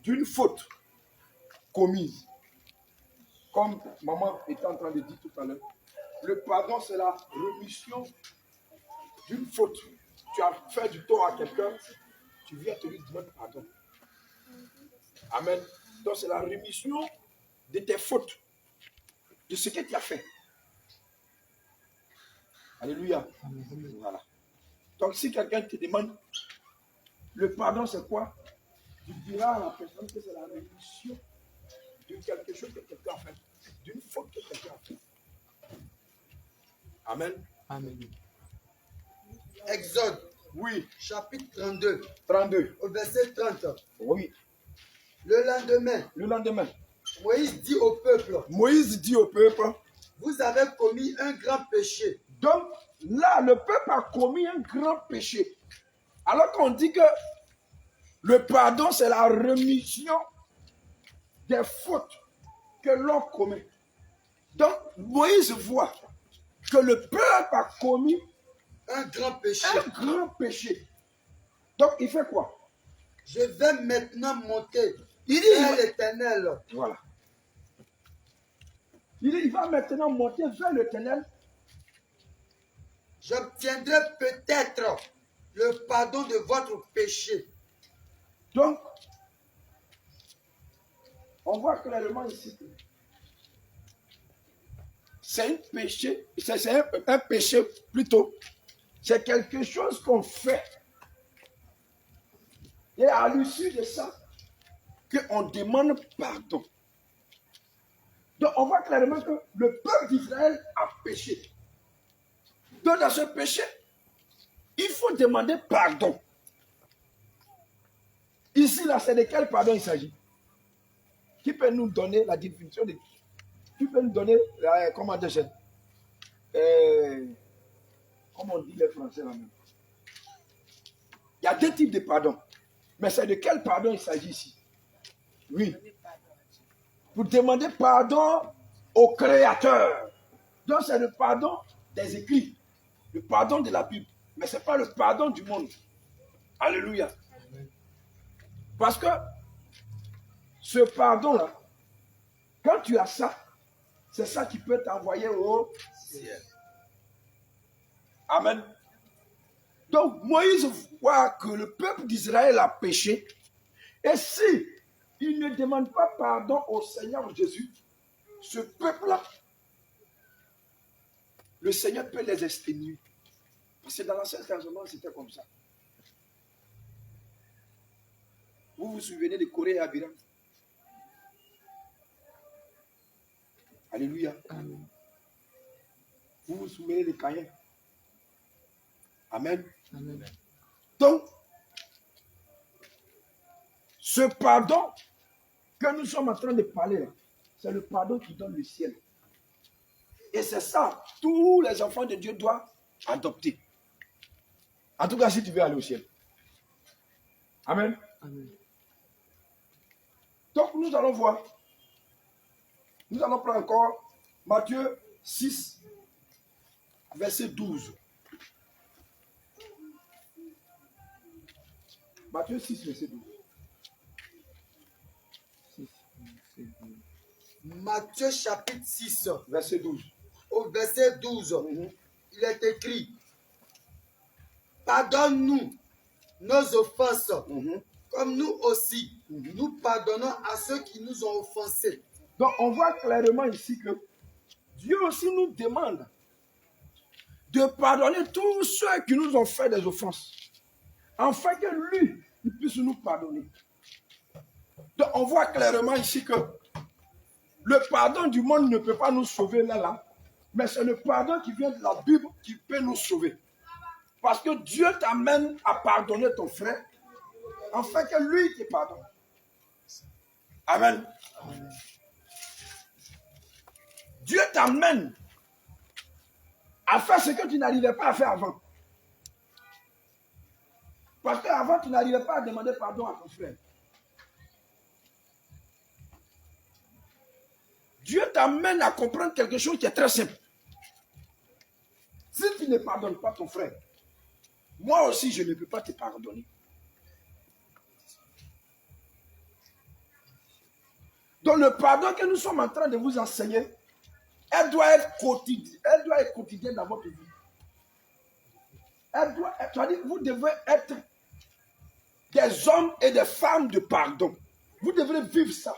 d'une faute commise. Comme maman était en train de dire tout à l'heure. Le pardon, c'est la rémission d'une faute. Tu as fait du tort à quelqu'un, tu viens te lui demander pardon. Amen. Donc c'est la rémission de tes fautes, de ce que tu as fait. Alléluia. Voilà. Donc si quelqu'un te demande le pardon c'est quoi, tu diras à la personne que c'est la rémission de quelque chose que quelqu'un a fait, d'une faute que quelqu'un a fait. Amen. Amen. Exode. Oui. Chapitre 32. 32. Au verset 30. Oui. Le lendemain. Le lendemain. Moïse dit au peuple. Moïse dit au peuple. Vous avez commis un grand péché. Donc là, le peuple a commis un grand péché. Alors qu'on dit que le pardon, c'est la rémission des fautes que l'on commet. Donc Moïse voit que le peuple a commis un grand péché. Un grand péché. Donc il fait quoi? Je vais maintenant monter vers l'Éternel. Voilà. Il va maintenant monter vers l'Éternel. J'obtiendrai peut-être le pardon de votre péché. Donc, on voit clairement ici que c'est un péché, c'est un péché plutôt. C'est quelque chose qu'on fait. Et à l'issue de ça, qu'on demande pardon. Donc on voit clairement que le peuple d'Israël a péché. Donc dans ce péché, il faut demander pardon. Ici, là, c'est de quel pardon il s'agit? Qui peut nous donner la définition de... Qui peut nous donner, comment dire, comment on dit les Français là même? Il y a deux types de pardon. Mais c'est de quel pardon il s'agit ici? Oui. Pour demander pardon au Créateur. Donc c'est le pardon des écrits. Le pardon de la Bible. Mais ce n'est pas le pardon du monde. Alléluia. Parce que ce pardon-là, quand tu as ça, c'est ça qui peut t'envoyer au ciel. Amen. Donc Moïse voit que le peuple d'Israël a péché. Et si il ne demande pas pardon au Seigneur Jésus, ce peuple-là, le Seigneur peut les exténuer. Parce que dans l'Ancien Testament, c'était comme ça. Vous vous souvenez de Corée et Abiram? Alléluia. Amen. Vous vous souvenez de Caïn? Amen. Amen. Donc, ce pardon que nous sommes en train de parler, c'est le pardon qui donne le ciel. Et c'est ça, tous les enfants de Dieu doivent adopter. En tout cas, si tu veux aller au ciel. Amen. Amen. Donc, nous allons voir. Nous allons prendre encore Matthieu 6, verset 12. Matthieu 6, verset 12. Matthieu chapitre 6, verset 12. Au verset 12, il est écrit: pardonne-nous nos offenses, comme nous aussi, nous pardonnons à ceux qui nous ont offensés. Donc on voit clairement ici que Dieu aussi nous demande de pardonner tous ceux qui nous ont fait des offenses, afin que lui, il puisse nous pardonner. Donc on voit clairement ici que le pardon du monde ne peut pas nous sauver là, mais c'est le pardon qui vient de la Bible qui peut nous sauver. Parce que Dieu t'amène à pardonner ton frère, afin que lui te pardonne. Amen. Dieu t'amène à faire ce que tu n'arrivais pas à faire avant. Parce qu'avant, tu n'arrivais pas à demander pardon à ton frère. Dieu t'amène à comprendre quelque chose qui est très simple. Si tu ne pardonnes pas ton frère, moi aussi, je ne peux pas te pardonner. Donc le pardon que nous sommes en train de vous enseigner, elle doit être quotidienne dans votre vie. Vous devez être des hommes et des femmes de pardon. Vous devrez vivre ça.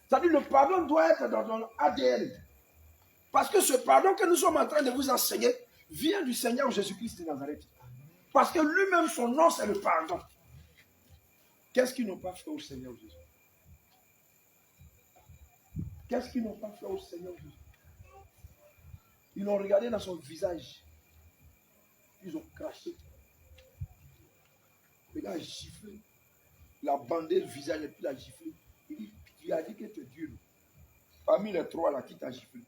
C'est-à-dire le pardon doit être dans notre ADN. Parce que ce pardon que nous sommes en train de vous enseigner vient du Seigneur Jésus-Christ de Nazareth. Parce que lui-même, son nom, c'est le pardon. Qu'est-ce qu'ils n'ont pas fait au Seigneur Jésus? Qu'est-ce qu'ils n'ont pas fait au Seigneur Jésus? Ils l'ont regardé dans son visage. Ils ont craché. Le gars a giflé. Il a bandé le visage et puis il a giflé. Il dit, tu as dit que tu es Dieu. Parmi les trois là, qui t'a giflé?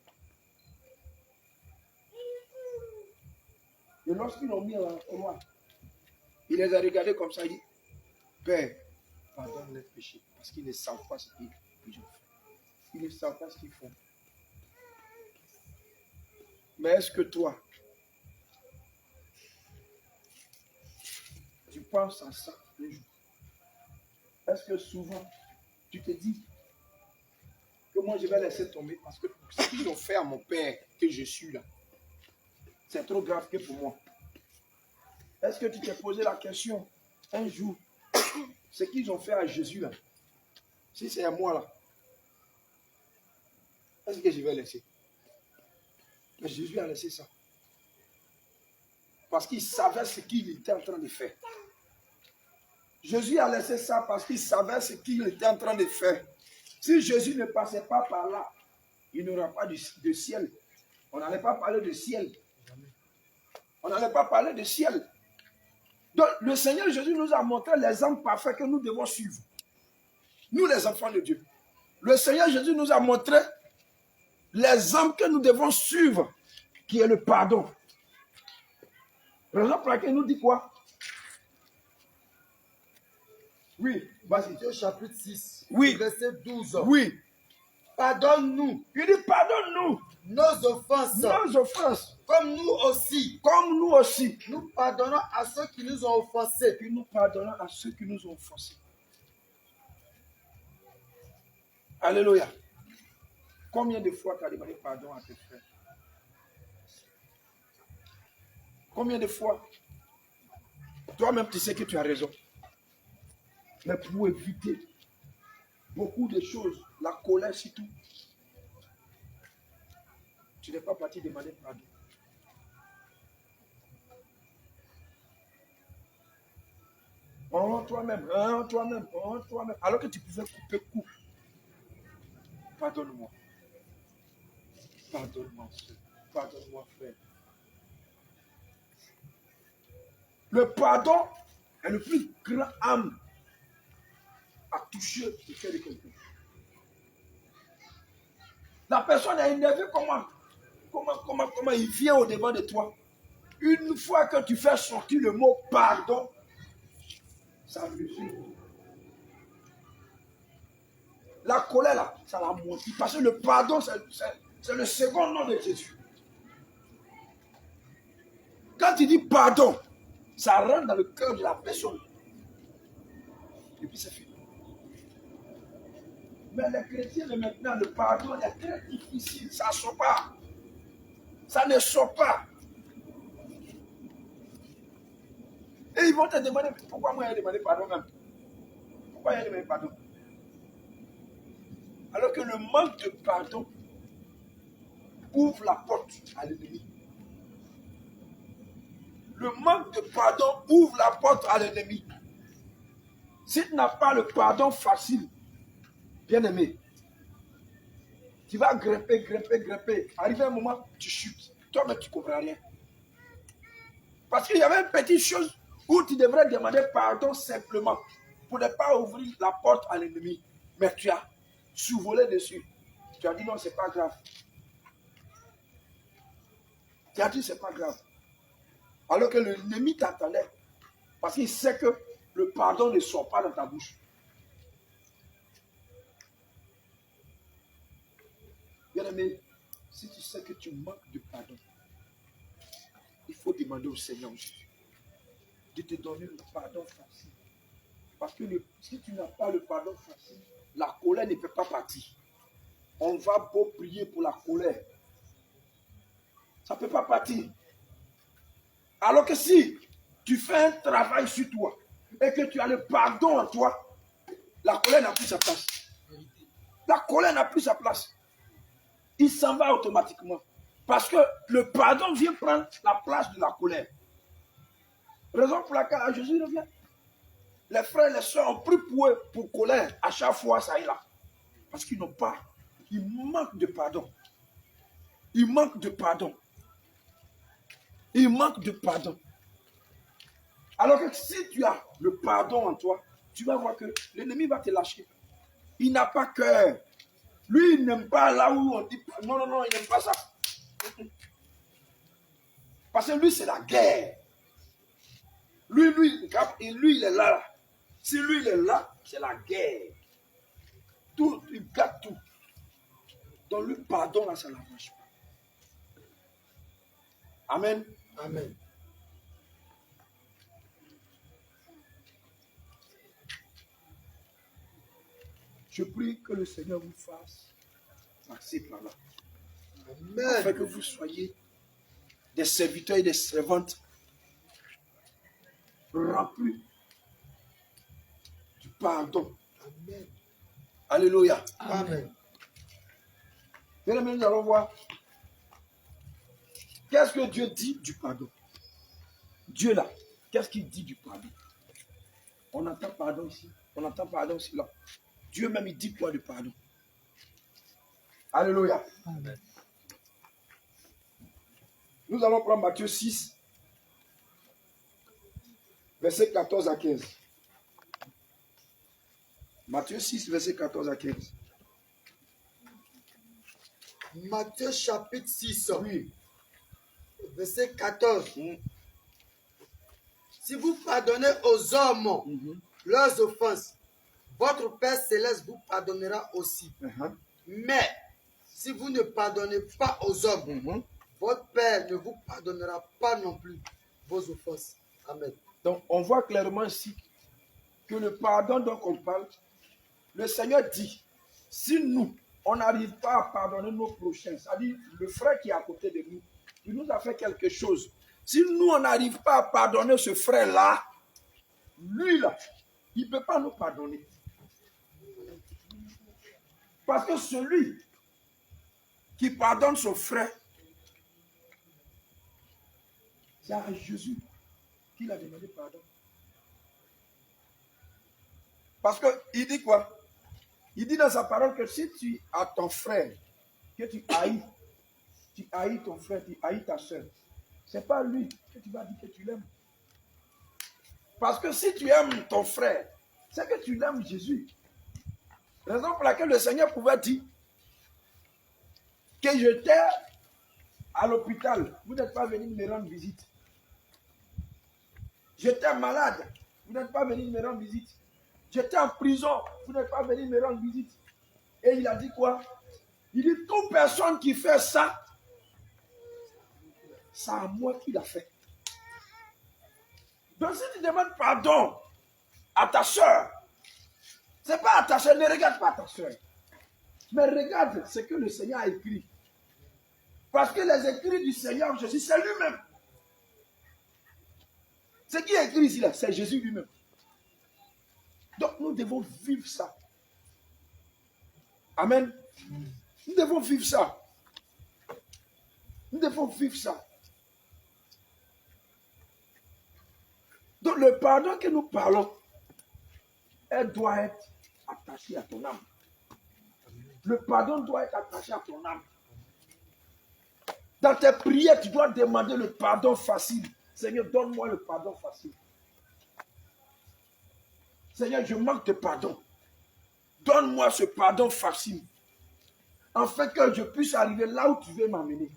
Et lorsqu'ils l'ont mis au roi, il les a regardés comme ça. Il dit, Père, pardonne les péchés. Parce qu'ils ne savent pas ce qu'ils font. Ils ne savent pas ce qu'ils font. Mais est-ce que toi, tu penses à ça les jours? Est-ce que souvent, tu te dis que moi je vais laisser tomber parce que ce qu'ils ont fait à mon père que je suis là, c'est trop grave que pour moi? Est-ce que tu t'es posé la question un jour, ce qu'ils ont fait à Jésus là, si c'est à moi là, est-ce que je vais laisser? Mais Jésus a laissé ça. Parce qu'il savait ce qu'il était en train de faire. Jésus a laissé ça parce qu'il savait ce qu'il était en train de faire. Si Jésus ne passait pas par là, il n'y aura pas de ciel. On n'allait pas parler de ciel. On n'allait pas parler de ciel. Donc, le Seigneur Jésus nous a montré l'exemple parfait que nous devons suivre. Nous, les enfants de Dieu. Le Seigneur Jésus nous a montré l'exemple que nous devons suivre, qui est le pardon. Raison pour laquelle il nous dit quoi? Oui, vas-y. Matthieu chapitre 6, oui. Verset 12. Oui. Pardonne-nous. Il dit pardonne-nous nos offenses. Nos offenses. Comme nous aussi. Comme nous aussi. Nous pardonnons à ceux qui nous ont offensés. Puis nous pardonnons à ceux qui nous ont offensés. Alléluia. Combien de fois tu as demandé pardon à tes frères? Combien de fois? Toi-même, tu sais que tu as raison. Mais pour éviter beaucoup de choses, la colère surtout, tu n'es pas parti demander pardon. Oh, toi-même, alors que tu pouvais couper court. Pardonne-moi. Pardonne-moi, soeur. Pardonne-moi, frère. Le pardon est le plus grand âme à toucher le cœur de quelqu'un. La personne est énervée, comment il vient au devant de toi. Une fois que tu fais sortir le mot pardon, ça réussit. La colère là, ça la monte. Parce que le pardon, c'est le second nom de Jésus. Quand il dit pardon, ça rentre dans le cœur de la personne. Et puis c'est fini. Mais les chrétiens de maintenant, le pardon est très difficile. Ça ne sort pas. Ça ne sort pas. Et ils vont te demander, pourquoi moi j'ai demandé pardon même? Pourquoi j'ai demandé pardon? Alors que le manque de pardon ouvre la porte à l'ennemi. le manque de pardon ouvre la porte à l'ennemi. Si tu n'as pas le pardon facile, bien-aimé, tu vas grimper. Arrivé un moment, tu chutes. Toi-même, tu ne comprends rien. Parce qu'il y avait une petite chose où tu devrais demander pardon simplement pour ne pas ouvrir la porte à l'ennemi. Mais tu as survolé dessus. Tu as dit non, c'est pas grave. Tu as dit c'est pas grave. Alors que l'ennemi t'attendait. Parce qu'il sait que le pardon ne sort pas dans ta bouche. Bien-aimé, si tu sais que tu manques de pardon, il faut demander au Seigneur Jésus de te donner le pardon facile. Parce que si tu n'as pas le pardon facile, la colère ne peut pas partir. On va beau prier pour la colère. Ça ne peut pas partir. Alors que si tu fais un travail sur toi et que tu as le pardon en toi, la colère n'a plus sa place. La colère n'a plus sa place. Il s'en va automatiquement. Parce que le pardon vient prendre la place de la colère. Raison pour laquelle Jésus revient. Les frères et les sœurs ont pris pour eux pour colère à chaque fois, ça et là. Parce qu'ils n'ont pas. Ils manquent de pardon. Ils manquent de pardon. Ils manquent de pardon. Alors que si tu as le pardon en toi, tu vas voir que l'ennemi va te lâcher. Il n'a pas cœur. Lui, il n'aime pas là où on dit non, il n'aime pas ça. Parce que lui, c'est la guerre. Lui, il est là. Si lui, il est là, c'est la guerre. Tout, il gâte tout. Donc, le pardon, là, ça ne marche pas. Amen. Amen. Je prie que le Seigneur vous fasse passer par là. Amen. Afin que vous soyez des serviteurs et des servantes remplis du pardon. Amen. Alléluia. Amen. Bien aimés, nous allons voir qu'est-ce que Dieu dit du pardon. Dieu là, qu'est-ce qu'il dit du pardon? On entend pardon ici, on entend pardon ici là. Dieu même il dit quoi du pardon? Alléluia. Amen. Nous allons prendre Matthieu 6, verset 14 à 15. Matthieu 6, verset 14 à 15. Matthieu chapitre 6, Oui. verset 14. Si vous pardonnez aux hommes leurs offenses, votre Père Céleste vous pardonnera aussi. Mais si vous ne pardonnez pas aux hommes, votre Père ne vous pardonnera pas non plus vos offenses. Amen. Donc, on voit clairement ici que le pardon dont on parle, le Seigneur dit, si nous, on n'arrive pas à pardonner nos prochains, c'est-à-dire le frère qui est à côté de nous, il nous a fait quelque chose. Si nous, on n'arrive pas à pardonner ce frère-là, lui-là, il ne peut pas nous pardonner. Parce que celui qui pardonne son frère, c'est à Jésus qu'il a demandé pardon. Parce qu'il dit quoi? Il dit dans sa parole que si tu as ton frère, que tu haïs ton frère, tu haïs ta soeur, ce n'est pas lui que tu vas dire que tu l'aimes. Parce que si tu aimes ton frère, c'est que tu l'aimes Jésus. Raison pour laquelle le Seigneur pouvait dire que j'étais à l'hôpital, vous n'êtes pas venu me rendre visite. J'étais malade, vous n'êtes pas venu me rendre visite. J'étais en prison, vous n'êtes pas venu me rendre visite. Et il a dit quoi? Il dit, toute personne qui fait ça, c'est à moi qu'il a fait. Donc si tu demandes pardon à ta soeur, ce n'est pas à ta soeur, ne regarde pas ta soeur. Mais regarde ce que le Seigneur a écrit. Parce que les écrits du Seigneur Jésus, c'est lui-même. Ce qui est écrit ici, là, c'est Jésus lui-même. Donc nous devons vivre ça. Amen. Nous devons vivre ça. Nous devons vivre ça. Donc le pardon que nous parlons, elle doit être attachée à ton âme. Le pardon doit être attaché à ton âme. Dans tes prières, tu dois demander le pardon facile. Seigneur, donne-moi le pardon facile. Seigneur, je manque de pardon. Donne-moi ce pardon facile. Afin que je puisse arriver là où tu veux m'amener.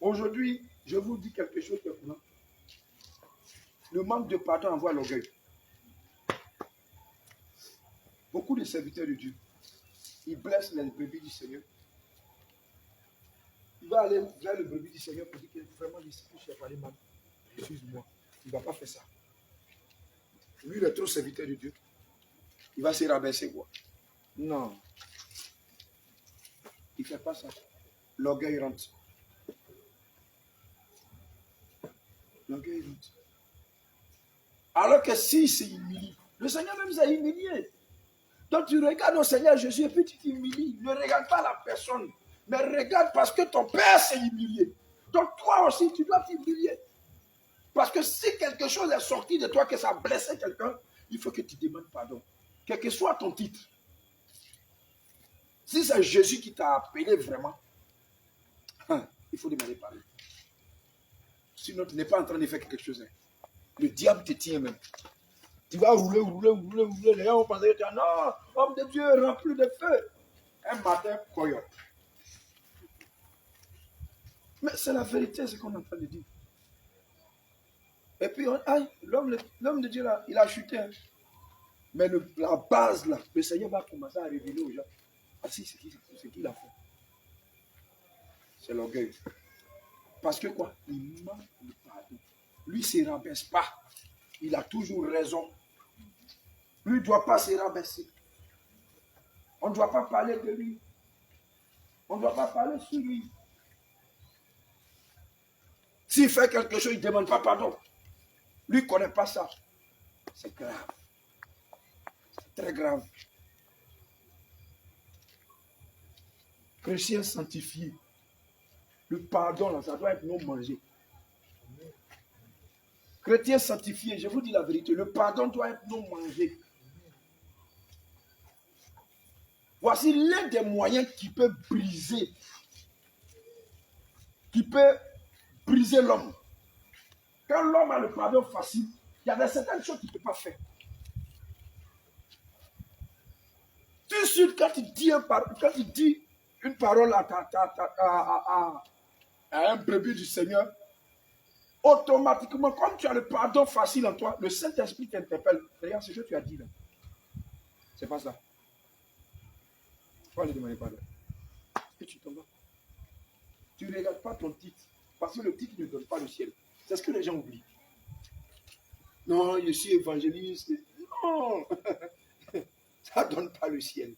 Aujourd'hui, je vous dis quelque chose de courant. Le manque de pardon envoie l'orgueil. Beaucoup de serviteurs de Dieu, ils blessent les brebis du Seigneur. Il va aller vers le brebis du Seigneur pour dire que vraiment, je sais que je suis allé mal. Excuse-moi. Il ne va pas faire ça. Lui, il est trop serviteur de Dieu. Il va se rabaisser quoi? Non. Il ne fait pas ça. L'orgueil rentre. L'orgueil rentre. Alors que si c'est humilié, le Seigneur même s'est humilié. Donc tu regardes au Seigneur Jésus et puis tu t'humilies. Ne regarde pas la personne, mais regarde parce que ton Père s'est humilié. Donc toi aussi, tu dois t'humilier. Parce que si quelque chose est sorti de toi, que ça a blessé quelqu'un, il faut que tu demandes pardon. Quel que soit ton titre. Si c'est Jésus qui t'a appelé vraiment, il faut demander pardon. Sinon, tu n'es pas en train de faire quelque chose. Le diable te tient même. Tu vas rouler. Les gens vont penser que non, homme de Dieu rempli de feu. Un matin, coyote. Mais c'est la vérité, ce qu'on est en train de dire. Et puis, l'homme de Dieu, là, il a chuté. Hein. Mais la base, là, le Seigneur va commencer à révéler aux gens. Ah si, c'est qu'il a fait. C'est l'orgueil. Parce que quoi? Il manque de pardon. Lui, il ne se rabaisse pas. Il a toujours raison. Lui ne doit pas se rabaisser. On ne doit pas parler de lui. On ne doit pas parler sur lui. S'il fait quelque chose, il ne demande pas pardon. Lui ne connaît pas ça. C'est grave. C'est très grave. Chrétien sanctifié. Le pardon, là, ça doit être non mangé. Chrétien sanctifié, je vous dis la vérité, le pardon doit être non mangé. Voici l'un des moyens qui peut briser l'homme. Quand l'homme a le pardon facile, il y a certaines choses qu'il ne peut pas faire. Tout de suite, quand il dit une parole à un brebis du Seigneur, automatiquement, comme tu as le pardon facile en toi, le Saint-Esprit t'interpelle. Regarde ce que tu as dit là. C'est pas ça. Il faut aller demander pardon. Et tu t'en vas. Tu ne regardes pas ton titre. Parce que le titre ne donne pas le ciel. C'est ce que les gens oublient. Non, je suis évangéliste. Non. Ça ne donne pas le ciel.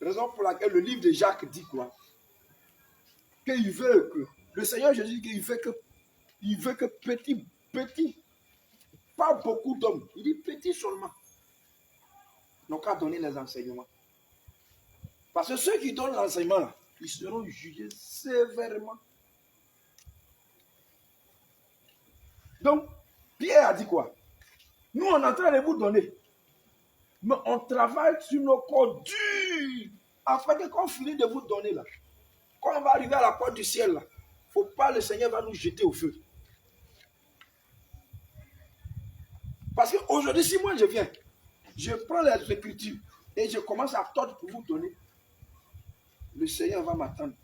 Raison pour laquelle le livre de Jacques dit quoi? Qu'il veut que, le Seigneur Jésus dit qu'il veut que petit, pas beaucoup d'hommes, il dit petit seulement, n'ont qu'à donner les enseignements. Parce que ceux qui donnent l'enseignement, ils seront jugés sévèrement. Donc, Pierre a dit quoi? Nous, on est en train de vous donner. Mais on travaille sur nos corps durs. Afin que quand on finit de vous donner là, quand on va arriver à la porte du ciel là, il ne faut pas, le Seigneur va nous jeter au feu. Parce qu'aujourd'hui, si moi je viens, je prends les Écritures et je commence à tordre pour vous donner, le Seigneur va m'attendre.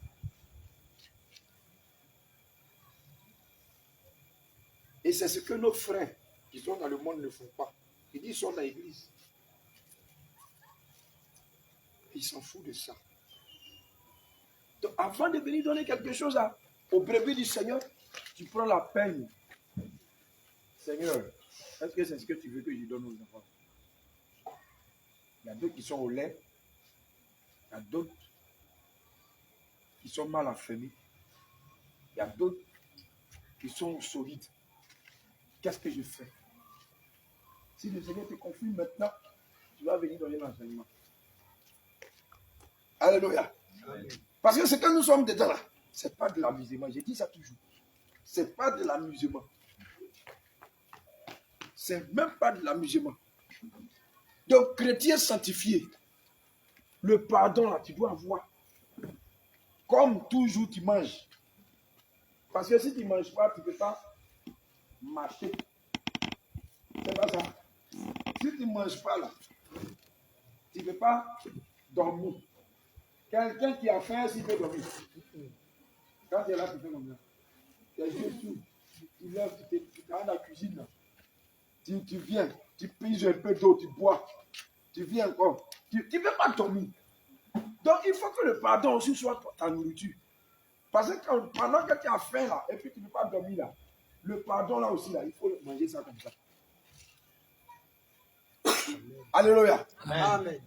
Et c'est ce que nos frères qui sont dans le monde ne font pas. Ils disent qu'ils sont dans l'église. Ils s'en foutent de ça. Donc avant de venir donner quelque chose au brebis du Seigneur, tu prends la peine. Seigneur, est-ce que c'est ce que tu veux que je donne aux enfants? Il y a d'autres qui sont au lait. Il y a d'autres qui sont mal affermis. Il y a d'autres qui sont solides. Qu'est-ce que je fais? Si le Seigneur te confie maintenant, tu vas venir donner l'enseignement. Alléluia. Amen. Parce que ce que nous sommes dedans là, ce n'est pas de l'amusement. Je dis ça toujours. Ce n'est pas de l'amusement. c'est même pas de l'amusement. Donc, chrétien sanctifié, le pardon là, tu dois avoir. Comme toujours, tu manges. Parce que si tu ne manges pas, tu ne peux pas marcher. C'est pas ça. Si tu ne manges pas là, tu ne peux pas dormir. Quelqu'un qui a faim, s'il peut dormir. Quand tu es là, tu fais comme ça. Tu as yeux sous. Tu lèves, tu vas dans la cuisine. Là. Tu viens, tu piges un peu d'eau, tu bois. Tu viens encore. Tu ne peux pas dormir. Donc, il faut que le pardon aussi soit ta nourriture. Parce que pendant que tu as faim là, et puis tu ne peux pas dormir là, le pardon là aussi, là, il faut manger ça comme ça. Alléluia. Amen.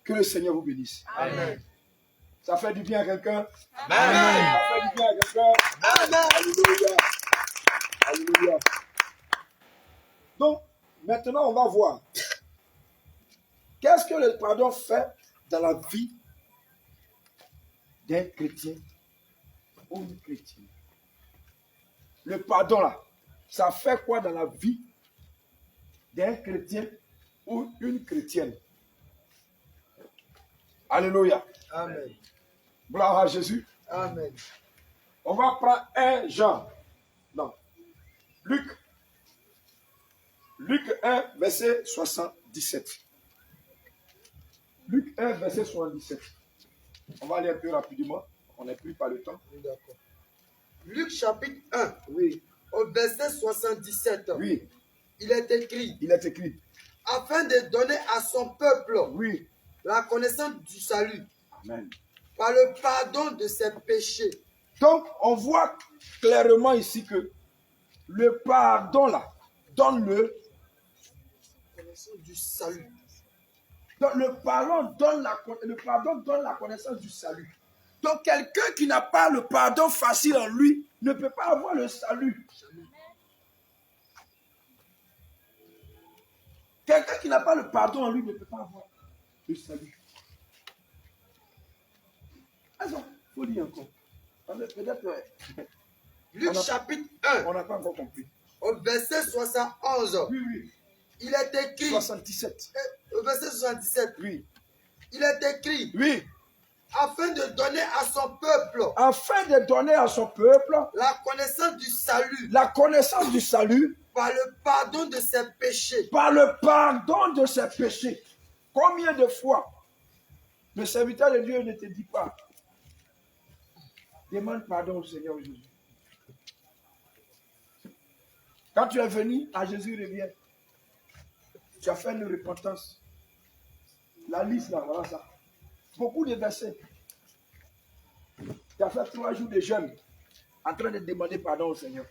Que le Seigneur vous bénisse. Amen. Ça fait du bien à quelqu'un. Amen. Ça fait du bien à quelqu'un. Amen. Alléluia. Alléluia. Donc, maintenant, on va voir. Qu'est-ce que le pardon fait dans la vie d'un chrétien ou une chrétienne? Le pardon là, ça fait quoi dans la vie d'un chrétien ou une chrétienne? Alléluia. Amen. Gloire à Jésus. Amen. On va prendre 1 Jean. Non. Luc 1, verset 77. Luc 1, verset 77. On va aller un peu rapidement. On n'est plus pas le temps. D'accord. Luc chapitre 1, Oui. au verset 77. Oui. Il est écrit. Il est écrit. Afin de donner à son peuple Oui. la connaissance du salut Amen. par le pardon de ses péchés. Donc, on voit clairement ici que le pardon là donne Connaissance du salut. donc le pardon donne la connaissance du salut. Donc, quelqu'un qui n'a pas le pardon facile en lui ne peut pas avoir le salut. Quelqu'un qui n'a pas le pardon en lui ne peut pas avoir le salut. Il faut lire encore. Peut-être. Luc chapitre 1, On n'a pas encore compris. au verset 71. Oui, oui. Il est écrit. 77. Au verset 77. Oui. Il est écrit. Oui. Afin de donner à son peuple. Afin de donner à son peuple La connaissance du salut. la connaissance du salut Par le pardon de ses péchés. par le pardon de ses péchés. Combien de fois le serviteur de Dieu ne te dit pas demande pardon au Seigneur Jésus. Quand tu es venu à Jésus, reviens. Tu as fait une repentance. La liste là, voilà ça. Beaucoup de versets. Tu as fait 3 jours de jeûne en train de demander pardon au Seigneur.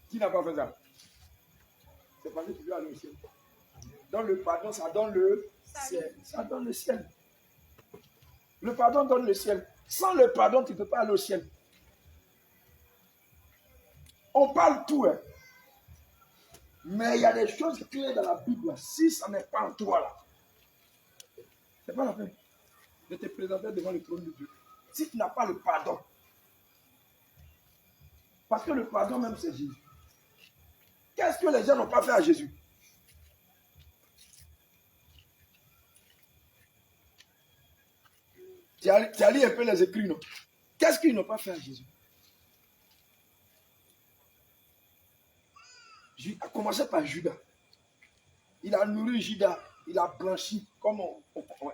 Qui n'a pas fait ça? C'est parce que tu veux aller au ciel. Dans le pardon, ça donne le ciel. Ça donne le ciel. Le pardon donne le ciel. Sans le pardon, tu ne peux pas aller au ciel. On parle tout, hein. Mais il y a des choses clés dans la Bible. Si ça n'est pas en toi, là, c'est pas la peine de te présenter devant le trône de Dieu. Si tu n'as pas le pardon. Parce que le pardon même, c'est Jésus. Qu'est-ce que les gens n'ont pas fait à Jésus? Tu as lu un peu les écrits, non? Qu'est-ce qu'ils n'ont pas fait à Jésus? A commencé par Judas. Il a nourri Judas. Il a blanchi, comme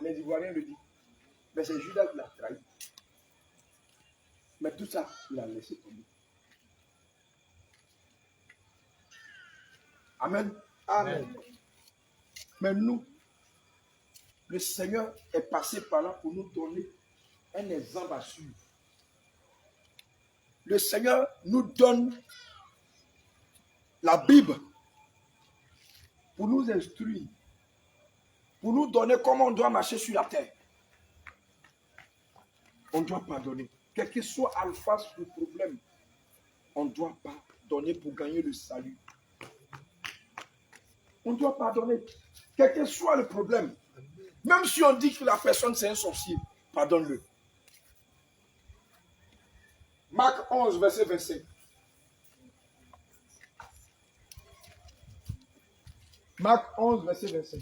les Ivoiriens le disent. Mais c'est Judas qui l'a trahi. Mais tout ça, il a laissé tomber. Amen. Amen. Mais nous, le Seigneur est passé par là pour nous donner un exemple à suivre. Le Seigneur nous donne la Bible pour nous instruire, pour nous donner comment on doit marcher sur la terre. On doit pardonner. Quel que soit alpha le problème, on doit pardonner pour gagner le salut. On doit pardonner. Quel que soit le problème. Même si on dit que la personne c'est un sorcier, pardonne-le. Marc 11, verset 25. Marc 11, verset 25.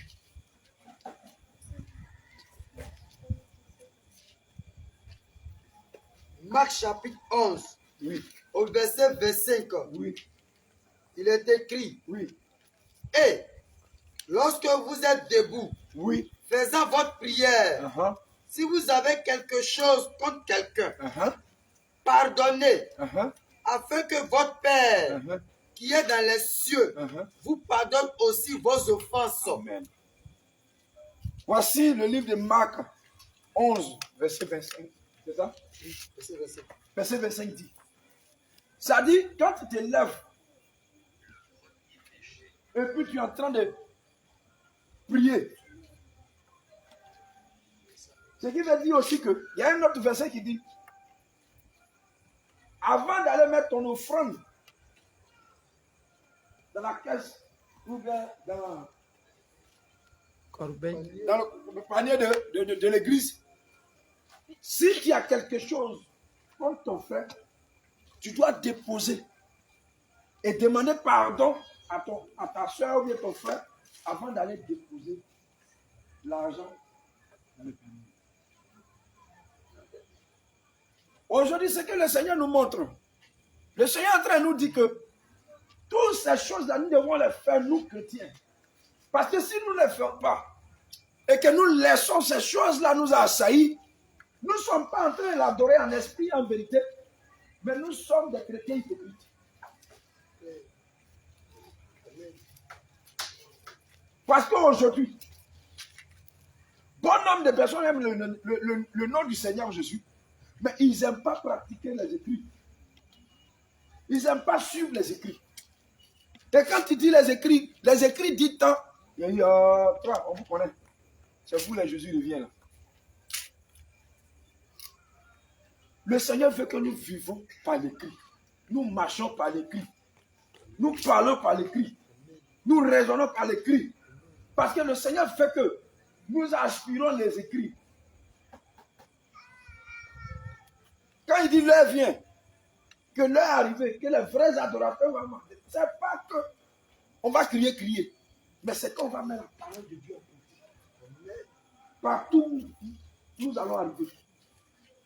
Marc chapitre 11, Oui. au verset 25. Oui. Il est écrit. Oui. Et lorsque vous êtes debout, Oui. faisant votre prière, Uh-huh. si vous avez quelque chose contre quelqu'un, Uh-huh. pardonnez, Uh-huh. afin que votre Père, Uh-huh. qui est dans les cieux, Uh-huh. vous pardonne aussi vos offenses. Amen. Voici le livre de Marc 11, verset 25. C'est ça? Verset 25 dit. Ça dit, quand tu te lèves, et puis tu es en train de prier. Ce qui veut dire aussi qu'il y a un autre verset qui dit, avant d'aller mettre ton offrande dans la caisse ou bien dans le panier de l'église, si tu as quelque chose contre ton frère, tu dois déposer et demander pardon à ta soeur ou bien ton frère avant d'aller déposer l'argent dans le panier. Aujourd'hui, ce que le Seigneur nous montre, le Seigneur est en train de nous dire que toutes ces choses-là, nous devons les faire, nous chrétiens. Parce que si nous ne les faisons pas, et que nous laissons ces choses-là nous assaillir, nous ne sommes pas en train de l'adorer en esprit, en vérité, mais nous sommes des chrétiens hypocrites. Parce qu'aujourd'hui, bon nombre de personnes aiment le nom du Seigneur Jésus, mais ils n'aiment pas pratiquer les écrits. Ils n'aiment pas suivre les écrits. Et quand tu dis les écrits disent tant, il y a toi, on vous connaît. C'est vous, là, Jésus revient là. Le Seigneur veut que nous vivons par l'écrit. Nous marchons par l'écrit. Nous parlons par l'écrit. Nous raisonnons par l'écrit. Parce que le Seigneur fait que nous aspirons les écrits. Quand il dit l'heure vient, que l'heure est arrivée, que les vrais adorateurs vont marcher, c'est pas que on va crier, mais c'est qu'on va mettre la parole de Dieu en pratique. Partout où nous allons arriver,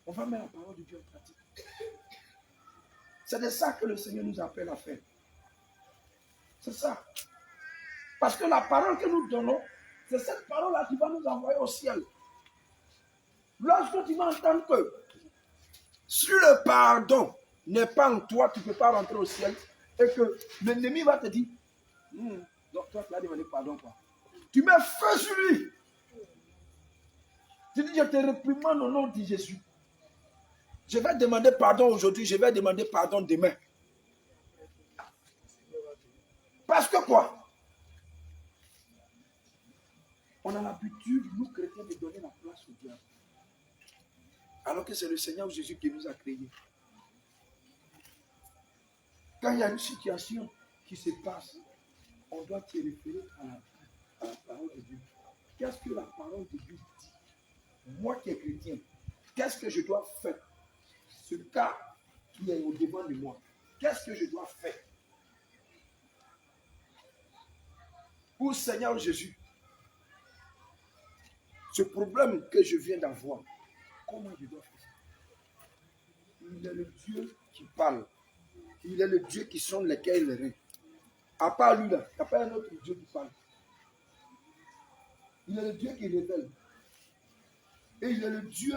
on va mettre la parole de Dieu en pratique. C'est de ça que le Seigneur nous appelle à faire. C'est ça. Parce que la parole que nous donnons, c'est cette parole-là qui va nous envoyer au ciel. Lorsque tu vas entendre que si le pardon n'est pas en toi, tu ne peux pas rentrer au ciel, et que l'ennemi va te dire, donc toi tu as demandé pardon quoi. Tu mets feu sur lui. Tu dis, je te réprimande au nom de Jésus. Je vais demander pardon aujourd'hui, je vais demander pardon demain. Parce que quoi? On a l'habitude, nous chrétiens, de donner la place au diable. Alors que c'est le Seigneur Jésus qui nous a créés. Quand il y a une situation qui se passe, on doit se référer à la parole de Dieu. Qu'est-ce que la parole de Dieu dit? Moi qui est chrétien, qu'est-ce que je dois faire? Ce cas qui est au devant de moi, qu'est-ce que je dois faire? Pour Seigneur Jésus, ce problème que je viens d'avoir, comment je dois faire? Il est le Dieu qui parle. Il est le Dieu qui sonne lesquels les reins. À part lui là, il n'y a pas un autre Dieu qui parle. Il est le Dieu qui révèle. Et il est le Dieu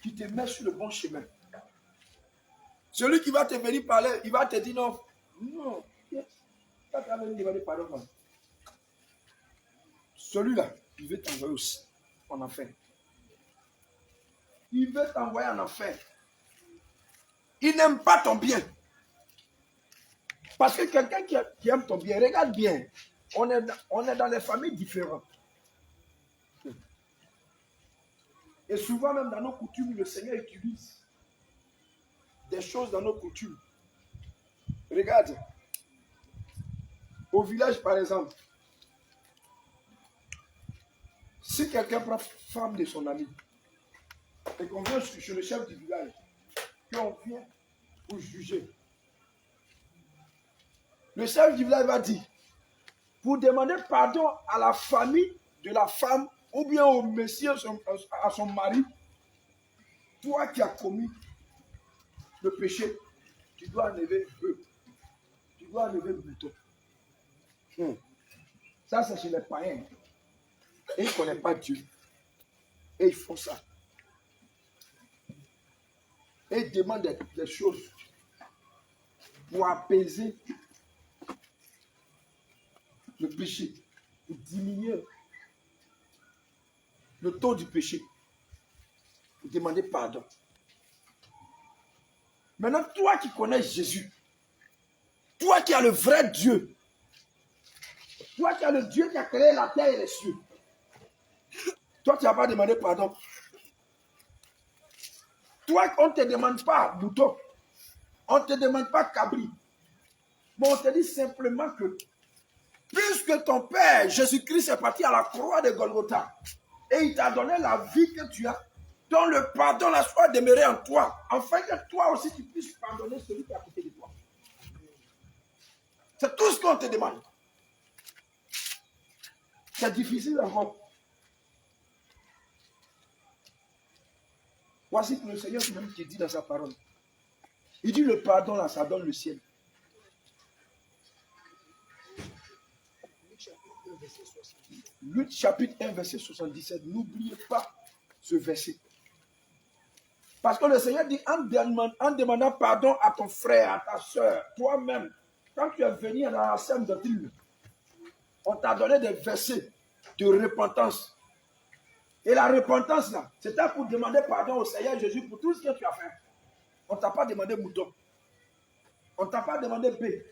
qui te met sur le bon chemin. Celui qui va te venir parler, il va te dire non. Non. Quand tu vas venir demander pardon, celui-là, il veut t'envoyer aussi en enfer. Il veut t'envoyer en enfer. Il n'aime pas ton bien. Parce que quelqu'un qui aime ton bien, regarde bien, on est dans des familles différentes. Et souvent même dans nos coutumes, le Seigneur utilise des choses dans nos coutumes. Regarde, au village par exemple, si quelqu'un prend femme de son ami, et qu'on vient chez le chef du village, qu'on vient pour juger, le chef du village va dire, pour demander pardon à la famille de la femme ou bien au monsieur, à son mari, toi qui as commis le péché, tu dois enlever eux. Tu dois enlever le bouton. Ça, c'est chez les païens. Et ils ne connaissent pas Dieu. Et ils font ça. Et ils demandent des choses pour apaiser le péché, pour diminuer le taux du péché, pour demander pardon. Maintenant, toi qui connais Jésus, toi qui as le vrai Dieu, toi qui as le Dieu qui a créé la terre et les cieux, toi tu n'as pas demandé pardon. Toi, on ne te demande pas mouton, on ne te demande pas cabri, mais on te dit simplement que puisque ton Père Jésus-Christ est parti à la croix de Golgotha et il t'a donné la vie que tu as, dont le pardon la soit demeuré en toi, afin que toi aussi tu puisses pardonner celui qui est à côté de toi. C'est tout ce qu'on te demande. C'est difficile encore. Voici que le Seigneur même qui dit dans sa parole. Il dit le pardon là, ça donne le ciel. Luc chapitre 1, verset 77. N'oubliez pas ce verset. Parce que le Seigneur dit en demandant pardon à ton frère, à ta soeur, toi-même, quand tu es venu dans la Sainte Doctrine, on t'a donné des versets de repentance. Et la repentance là, c'était pour demander pardon au Seigneur Jésus pour tout ce que tu as fait. On ne t'a pas demandé mouton. On ne t'a pas demandé paix.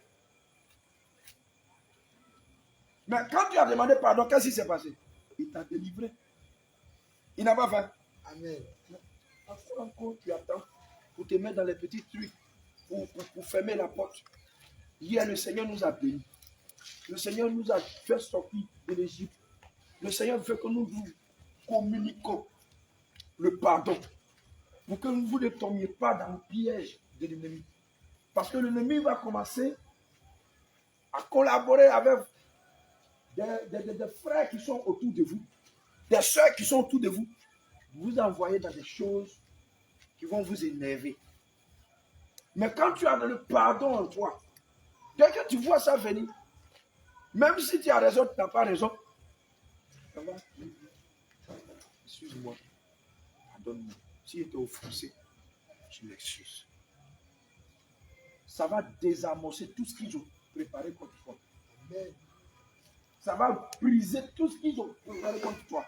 Mais quand tu as demandé pardon, qu'est-ce qui s'est passé? Il t'a délivré. Il n'a pas fait. Amen. Encore tu attends pour te mettre dans les petits trucs, pour fermer la porte. Hier, le Seigneur nous a bénis. Le Seigneur nous a fait sortir de l'Égypte. Le Seigneur veut que nous communiquons le pardon pour que vous ne tombiez pas dans le piège de l'ennemi. Parce que l'ennemi va commencer à collaborer avec des frères qui sont autour de vous, des soeurs qui sont autour de vous, vous envoyer dans des choses qui vont vous énerver. Mais quand tu as le pardon en toi, dès que tu vois ça venir, même si tu as raison, tu n'as pas raison, ça va. Excuse-moi, pardonne-moi. Si tu es offensé, je m'excuse. Ça va désamorcer tout ce qu'ils ont préparé contre toi. Amen. Ça va briser tout ce qu'ils ont préparé contre toi.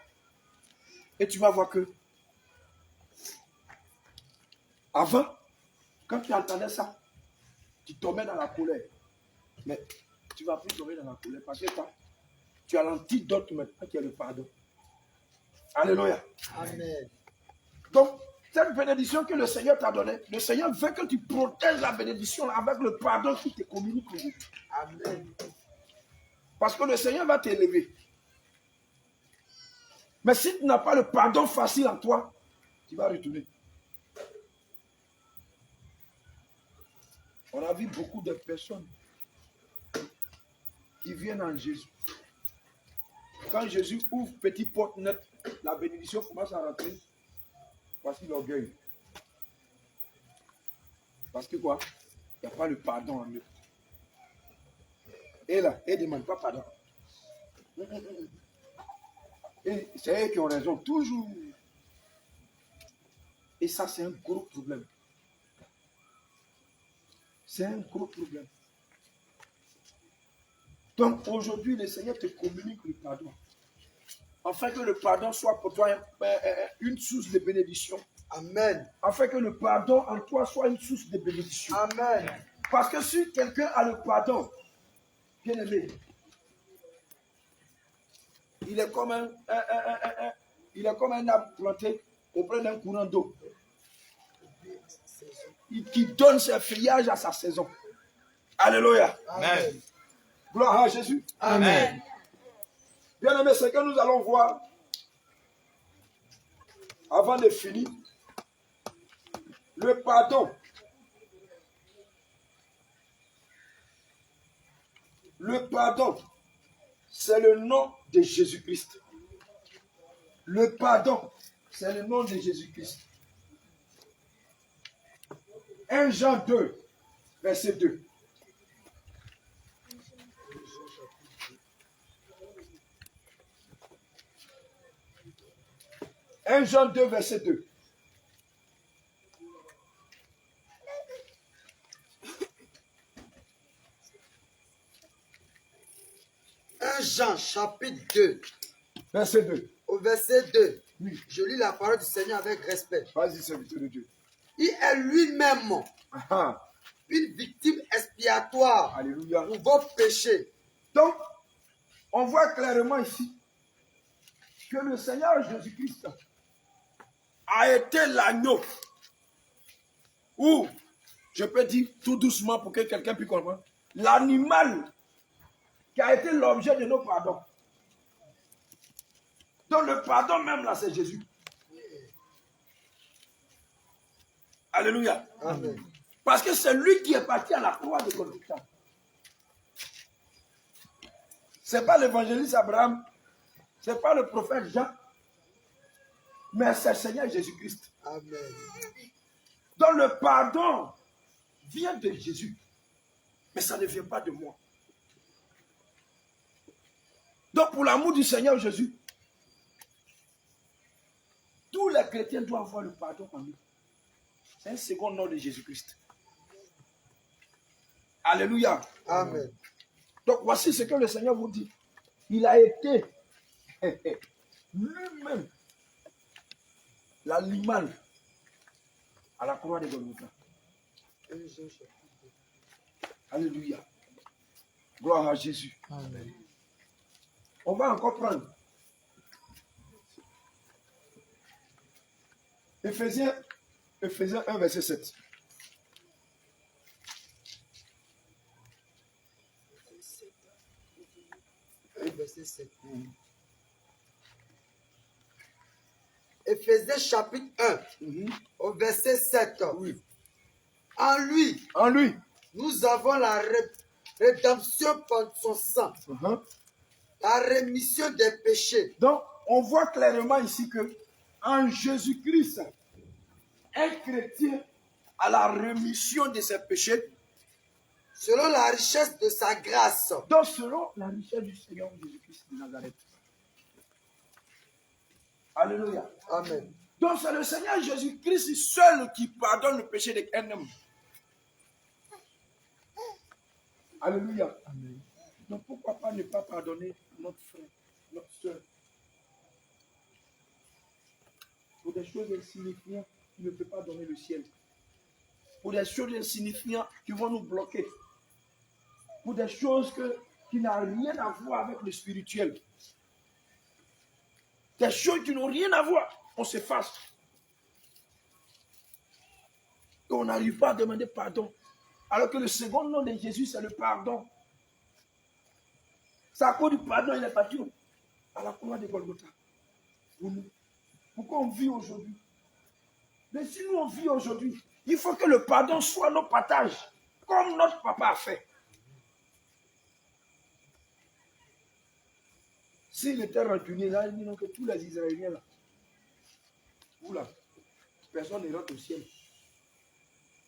Et tu vas voir que avant, quand tu entendais ça, tu tombais dans la colère. Mais tu ne vas plus tomber dans la colère parce que tu as l'antidote maintenant qui est le pardon. Alléluia. Amen. Donc, cette bénédiction que le Seigneur t'a donnée, le Seigneur veut que tu protèges la bénédiction avec le pardon qu'il te communique aujourd'hui. Amen. Parce que le Seigneur va t'élever. Mais si tu n'as pas le pardon facile en toi, tu vas retourner. On a vu beaucoup de personnes qui viennent en Jésus. Quand Jésus ouvre petite porte nette, la bénédiction commence à rentrer. Voici l'orgueil. Parce que quoi? Il n'y a pas le pardon en eux. Et là, ils ne demandent pas pardon. Et c'est eux qui ont raison, toujours. Et ça, c'est un gros problème. C'est un gros problème. Donc aujourd'hui, le Seigneur te communique le pardon. Afin que le pardon soit pour toi une source de bénédiction. Amen. Afin que le pardon en toi soit une source de bénédiction. Amen. Parce que si quelqu'un a le pardon, bien aimé, il est comme un arbre planté auprès d'un courant d'eau. Qui donne ses feuillages à sa saison. Alléluia. Amen. Gloire à Jésus. Amen. Bien aimé, c'est que nous allons voir, avant de finir, le pardon. Le pardon c'est le nom de Jésus-Christ. Le pardon, c'est le nom de Jésus-Christ. 1 Jean 2, verset 2. « 1 Jean 2, verset 2. Jean chapitre 2, verset 2. Au verset 2, Oui. Je lis la parole du Seigneur avec respect. Vas-y, serviteur de Dieu. Il est lui-même une victime expiatoire Alléluia. pour vos péchés. Donc, on voit clairement ici que le Seigneur Jésus-Christ a été l'agneau. Ou, je peux dire tout doucement pour que quelqu'un puisse comprendre, l'animal qui a été l'objet de nos pardons. Donc le pardon même là, c'est Jésus. Alléluia. Amen. Parce que c'est lui qui est parti à la croix de Golgotha. Ce n'est pas l'évangéliste Abraham, ce n'est pas le prophète Jean, mais c'est le Seigneur Jésus-Christ. Amen. Donc le pardon vient de Jésus, mais ça ne vient pas de moi. Donc pour l'amour du Seigneur Jésus, tous les chrétiens doivent avoir le pardon en eux. C'est un second nom de Jésus-Christ. Alléluia. Amen. Donc voici ce que le Seigneur vous dit. Il a été lui-même l'animal à la croix de Golgotha. Alléluia. Gloire à Jésus. Amen. On va encore prendre Éphésiens 1, verset 7. Verset 7. Éphésiens chapitre 1, au verset 7. Oui. En lui, nous avons la rédemption par son sang, la rémission des péchés. Donc, on voit clairement ici que en Jésus-Christ, un chrétien a la rémission de ses péchés. Selon la richesse de sa grâce. Donc, selon la richesse du Seigneur Jésus-Christ de Nazareth. Alléluia. Amen. Donc, c'est le Seigneur Jésus-Christ seul qui pardonne le péché d'un homme. Alléluia. Amen. Donc, pourquoi pas ne pas pardonner notre frère, notre soeur, pour des choses insignifiantes qui ne peuvent pas donner le ciel, pour des choses insignifiantes qui vont nous bloquer, pour des choses qui n'ont rien à voir avec le spirituel, des choses qui n'ont rien à voir, on s'efface. Et on n'arrive pas à demander pardon. Alors que le second nom de Jésus, c'est le pardon. C'est à cause du pardon, il est parti à la croix de Golgotha. Pour nous. Pourquoi on vit aujourd'hui? Mais si nous on vit aujourd'hui, il faut que le pardon soit nos partages, comme notre papa a fait. S'il était rancunier, là, il dit non que tous les Israéliens là, oula, personne ne rentre au ciel.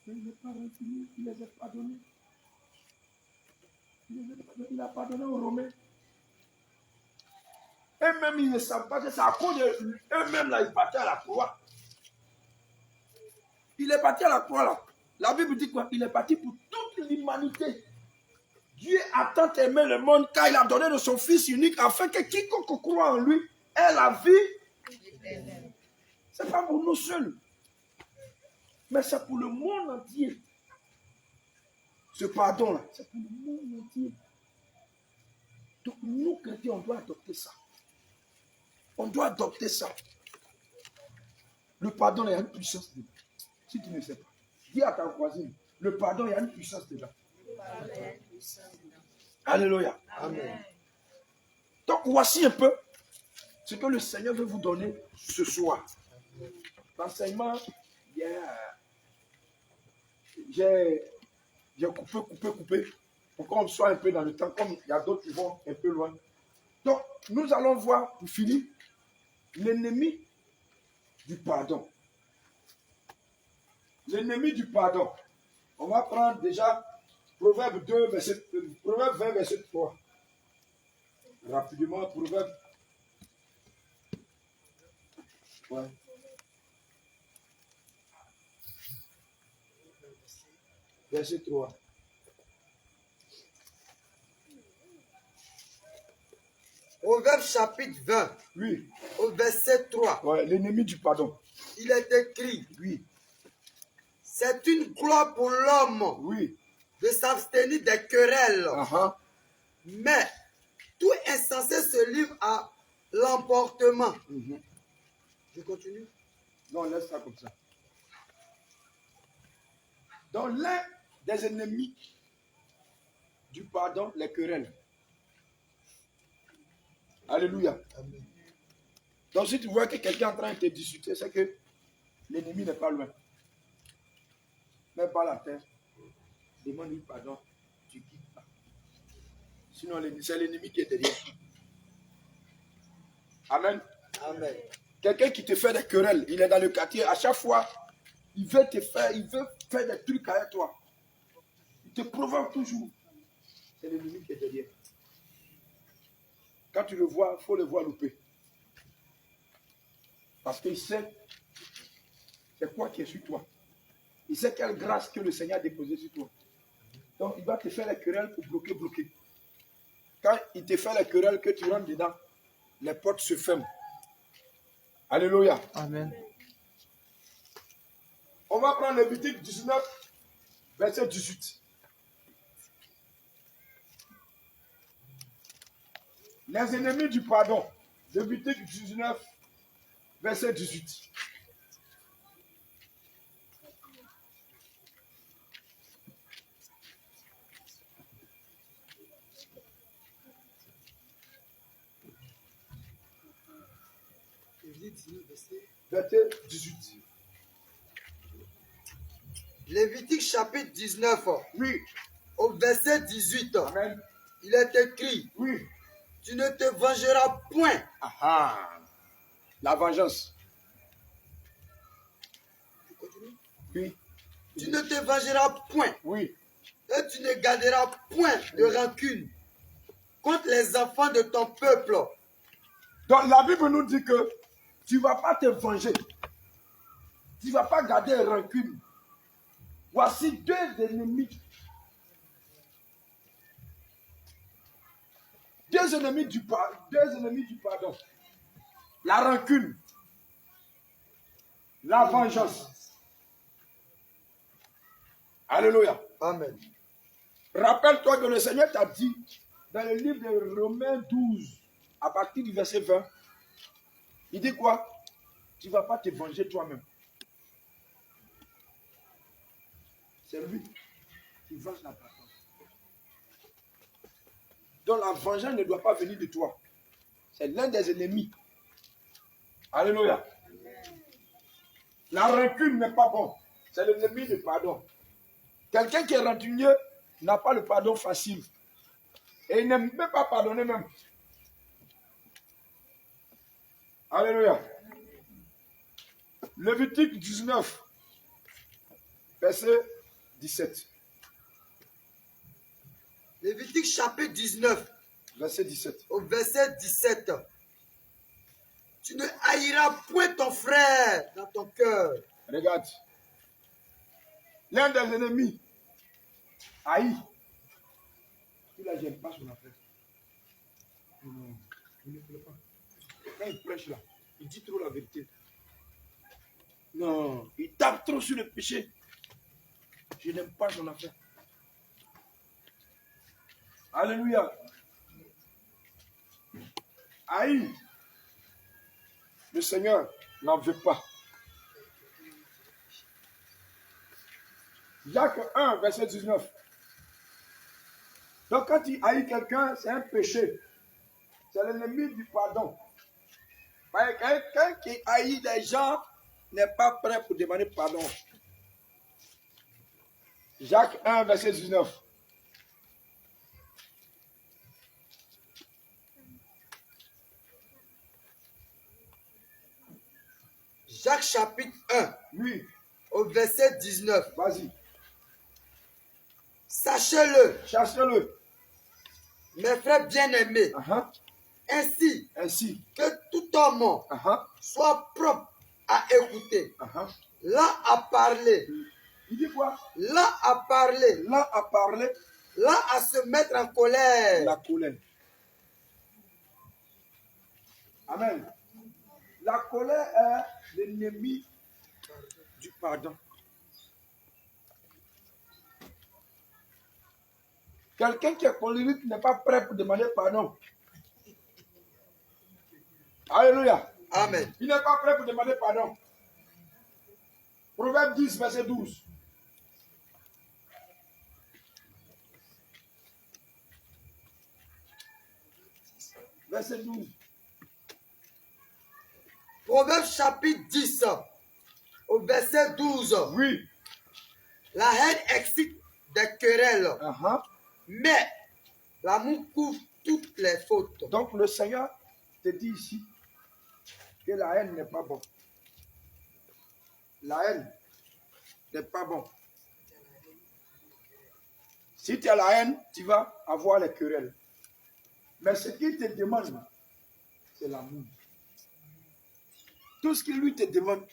Mais il n'est pas rancunier, il les a pardonnés. Il a pardonné aux Romains. Eux-mêmes, ils ne savent pas que c'est à cause d'eux-mêmes, là, ils partaient à la croix. Il est parti à la croix, là. La Bible dit quoi? Il est parti pour toute l'humanité. Dieu a tant aimé le monde car il a donné de son Fils unique afin que quiconque croit en lui ait la vie. Ce n'est pas pour nous seuls, mais c'est pour le monde entier. Ce pardon-là, c'est pour le monde entier. Donc nous, chrétiens, on doit adopter ça. On doit adopter ça. Le pardon, il y a une puissance dedans. Si tu ne sais pas, dis à ta voisine, le pardon, il y a une puissance dedans. Alléluia. Amen. Donc voici un peu ce que le Seigneur veut vous donner ce soir. L'enseignement, j'ai coupé, pour qu'on soit un peu dans le temps, comme il y a d'autres qui vont un peu loin. Donc, nous allons voir, pour finir, l'ennemi du pardon. L'ennemi du pardon. On va prendre déjà Proverbe 2, Proverbe 20, verset 3. Rapidement, Proverbe. Ouais. Verset 3. Proverbe chapitre 20, Oui. au verset 3. Ouais, l'ennemi du pardon. Il est écrit, Oui. c'est une gloire pour l'homme Oui. de s'abstenir des querelles. Uh-huh. Mais tout insensé se livre à l'emportement. Mhm. Je continue. Non, laisse ça comme ça. Donc, l'un des ennemis du pardon, les querelles. Alléluia. Amen. Donc, si tu vois que quelqu'un est en train de te discuter, c'est que l'ennemi n'est pas loin. Mets pas la terre. Demande-lui pardon. Tu quittes pas. Sinon, c'est l'ennemi qui est derrière. Amen. Amen. Quelqu'un qui te fait des querelles, il est dans le quartier, à chaque fois, il veut faire des trucs avec toi. Il te provoque toujours. C'est l'ennemi qui est derrière. Quand tu le vois, il faut le voir louper. Parce qu'il sait c'est quoi qui est sur toi. Il sait quelle grâce que le Seigneur a déposée sur toi. Donc, il va te faire les querelles pour bloquer. Quand il te fait les querelles, que tu rentres dedans, les portes se ferment. Alléluia. Amen. On va prendre Lévitique 19, verset 18. Les ennemis du pardon. Lévitique 19, verset 18. Verset 18. Lévitique chapitre 19, Oui. au verset 18. Amen. Il est écrit, Oui. tu ne te vengeras point. Aha. La vengeance. Oui. Tu ne te vengeras point. Oui. Et tu ne garderas point de rancune contre les enfants de ton peuple. Donc la Bible nous dit que tu ne vas pas te venger. Tu ne vas pas garder rancune. Voici deux ennemis. Deux ennemis du pardon. La rancune. La vengeance. Alléluia. Amen. Rappelle-toi que le Seigneur t'a dit dans le livre de Romains 12, à partir du verset 20, il dit quoi? Tu ne vas pas te venger toi-même. C'est lui qui venge la personne. Donc la vengeance ne doit pas venir de toi. C'est l'un des ennemis. Alléluia. La rancune n'est pas bon. C'est l'ennemi du pardon. Quelqu'un qui est rancunieux n'a pas le pardon facile. Et il n'aime même pas pardonner même. Alléluia. Lévitique 19, verset 17. Lévitique chapitre 19, Verset 17. au verset 17. Tu ne haïras point ton frère dans ton cœur. Regarde. L'un des ennemis haït. Il là, j'aime pas son affaire. Non, il ne plaît pas. Quand il prêche là, il dit trop la vérité. Non, il tape trop sur le péché. Je n'aime pas son affaire. Alléluia. Haït. Le Seigneur n'en veut pas. Jacques 1, verset 19. Donc quand il haït quelqu'un, c'est un péché. C'est l'ennemi du pardon. Quelqu'un qui haït des gens n'est pas prêt pour demander pardon. Jacques 1, verset 19. Jacques chapitre 1, Oui, au verset 19. vas-y. Sachez-le, Cherchez-le. mes frères bien-aimés, Uh-huh. ainsi Ainsi. que tout homme Uh-huh. soit propre à écouter. Uh-huh. Là à parler, Il dit quoi? là à parler, Là à parler, là à se mettre en colère. la colère. Amen. La colère est l'ennemi du pardon. Quelqu'un qui est colérique n'est pas prêt pour demander pardon. Alléluia. Amen. Il n'est pas prêt pour demander pardon. Proverbe 10, verset 12. Verset 12. Proverbe chapitre 10, au verset 12. Oui. La haine excite des querelles, Uh-huh. mais l'amour couvre toutes les fautes. Donc le Seigneur te dit ici que la haine n'est pas bon. La haine n'est pas bon. Si tu as la haine, tu vas avoir les querelles. Mais ce qu'il te demande, c'est l'amour. Tout ce qu'il lui te demande,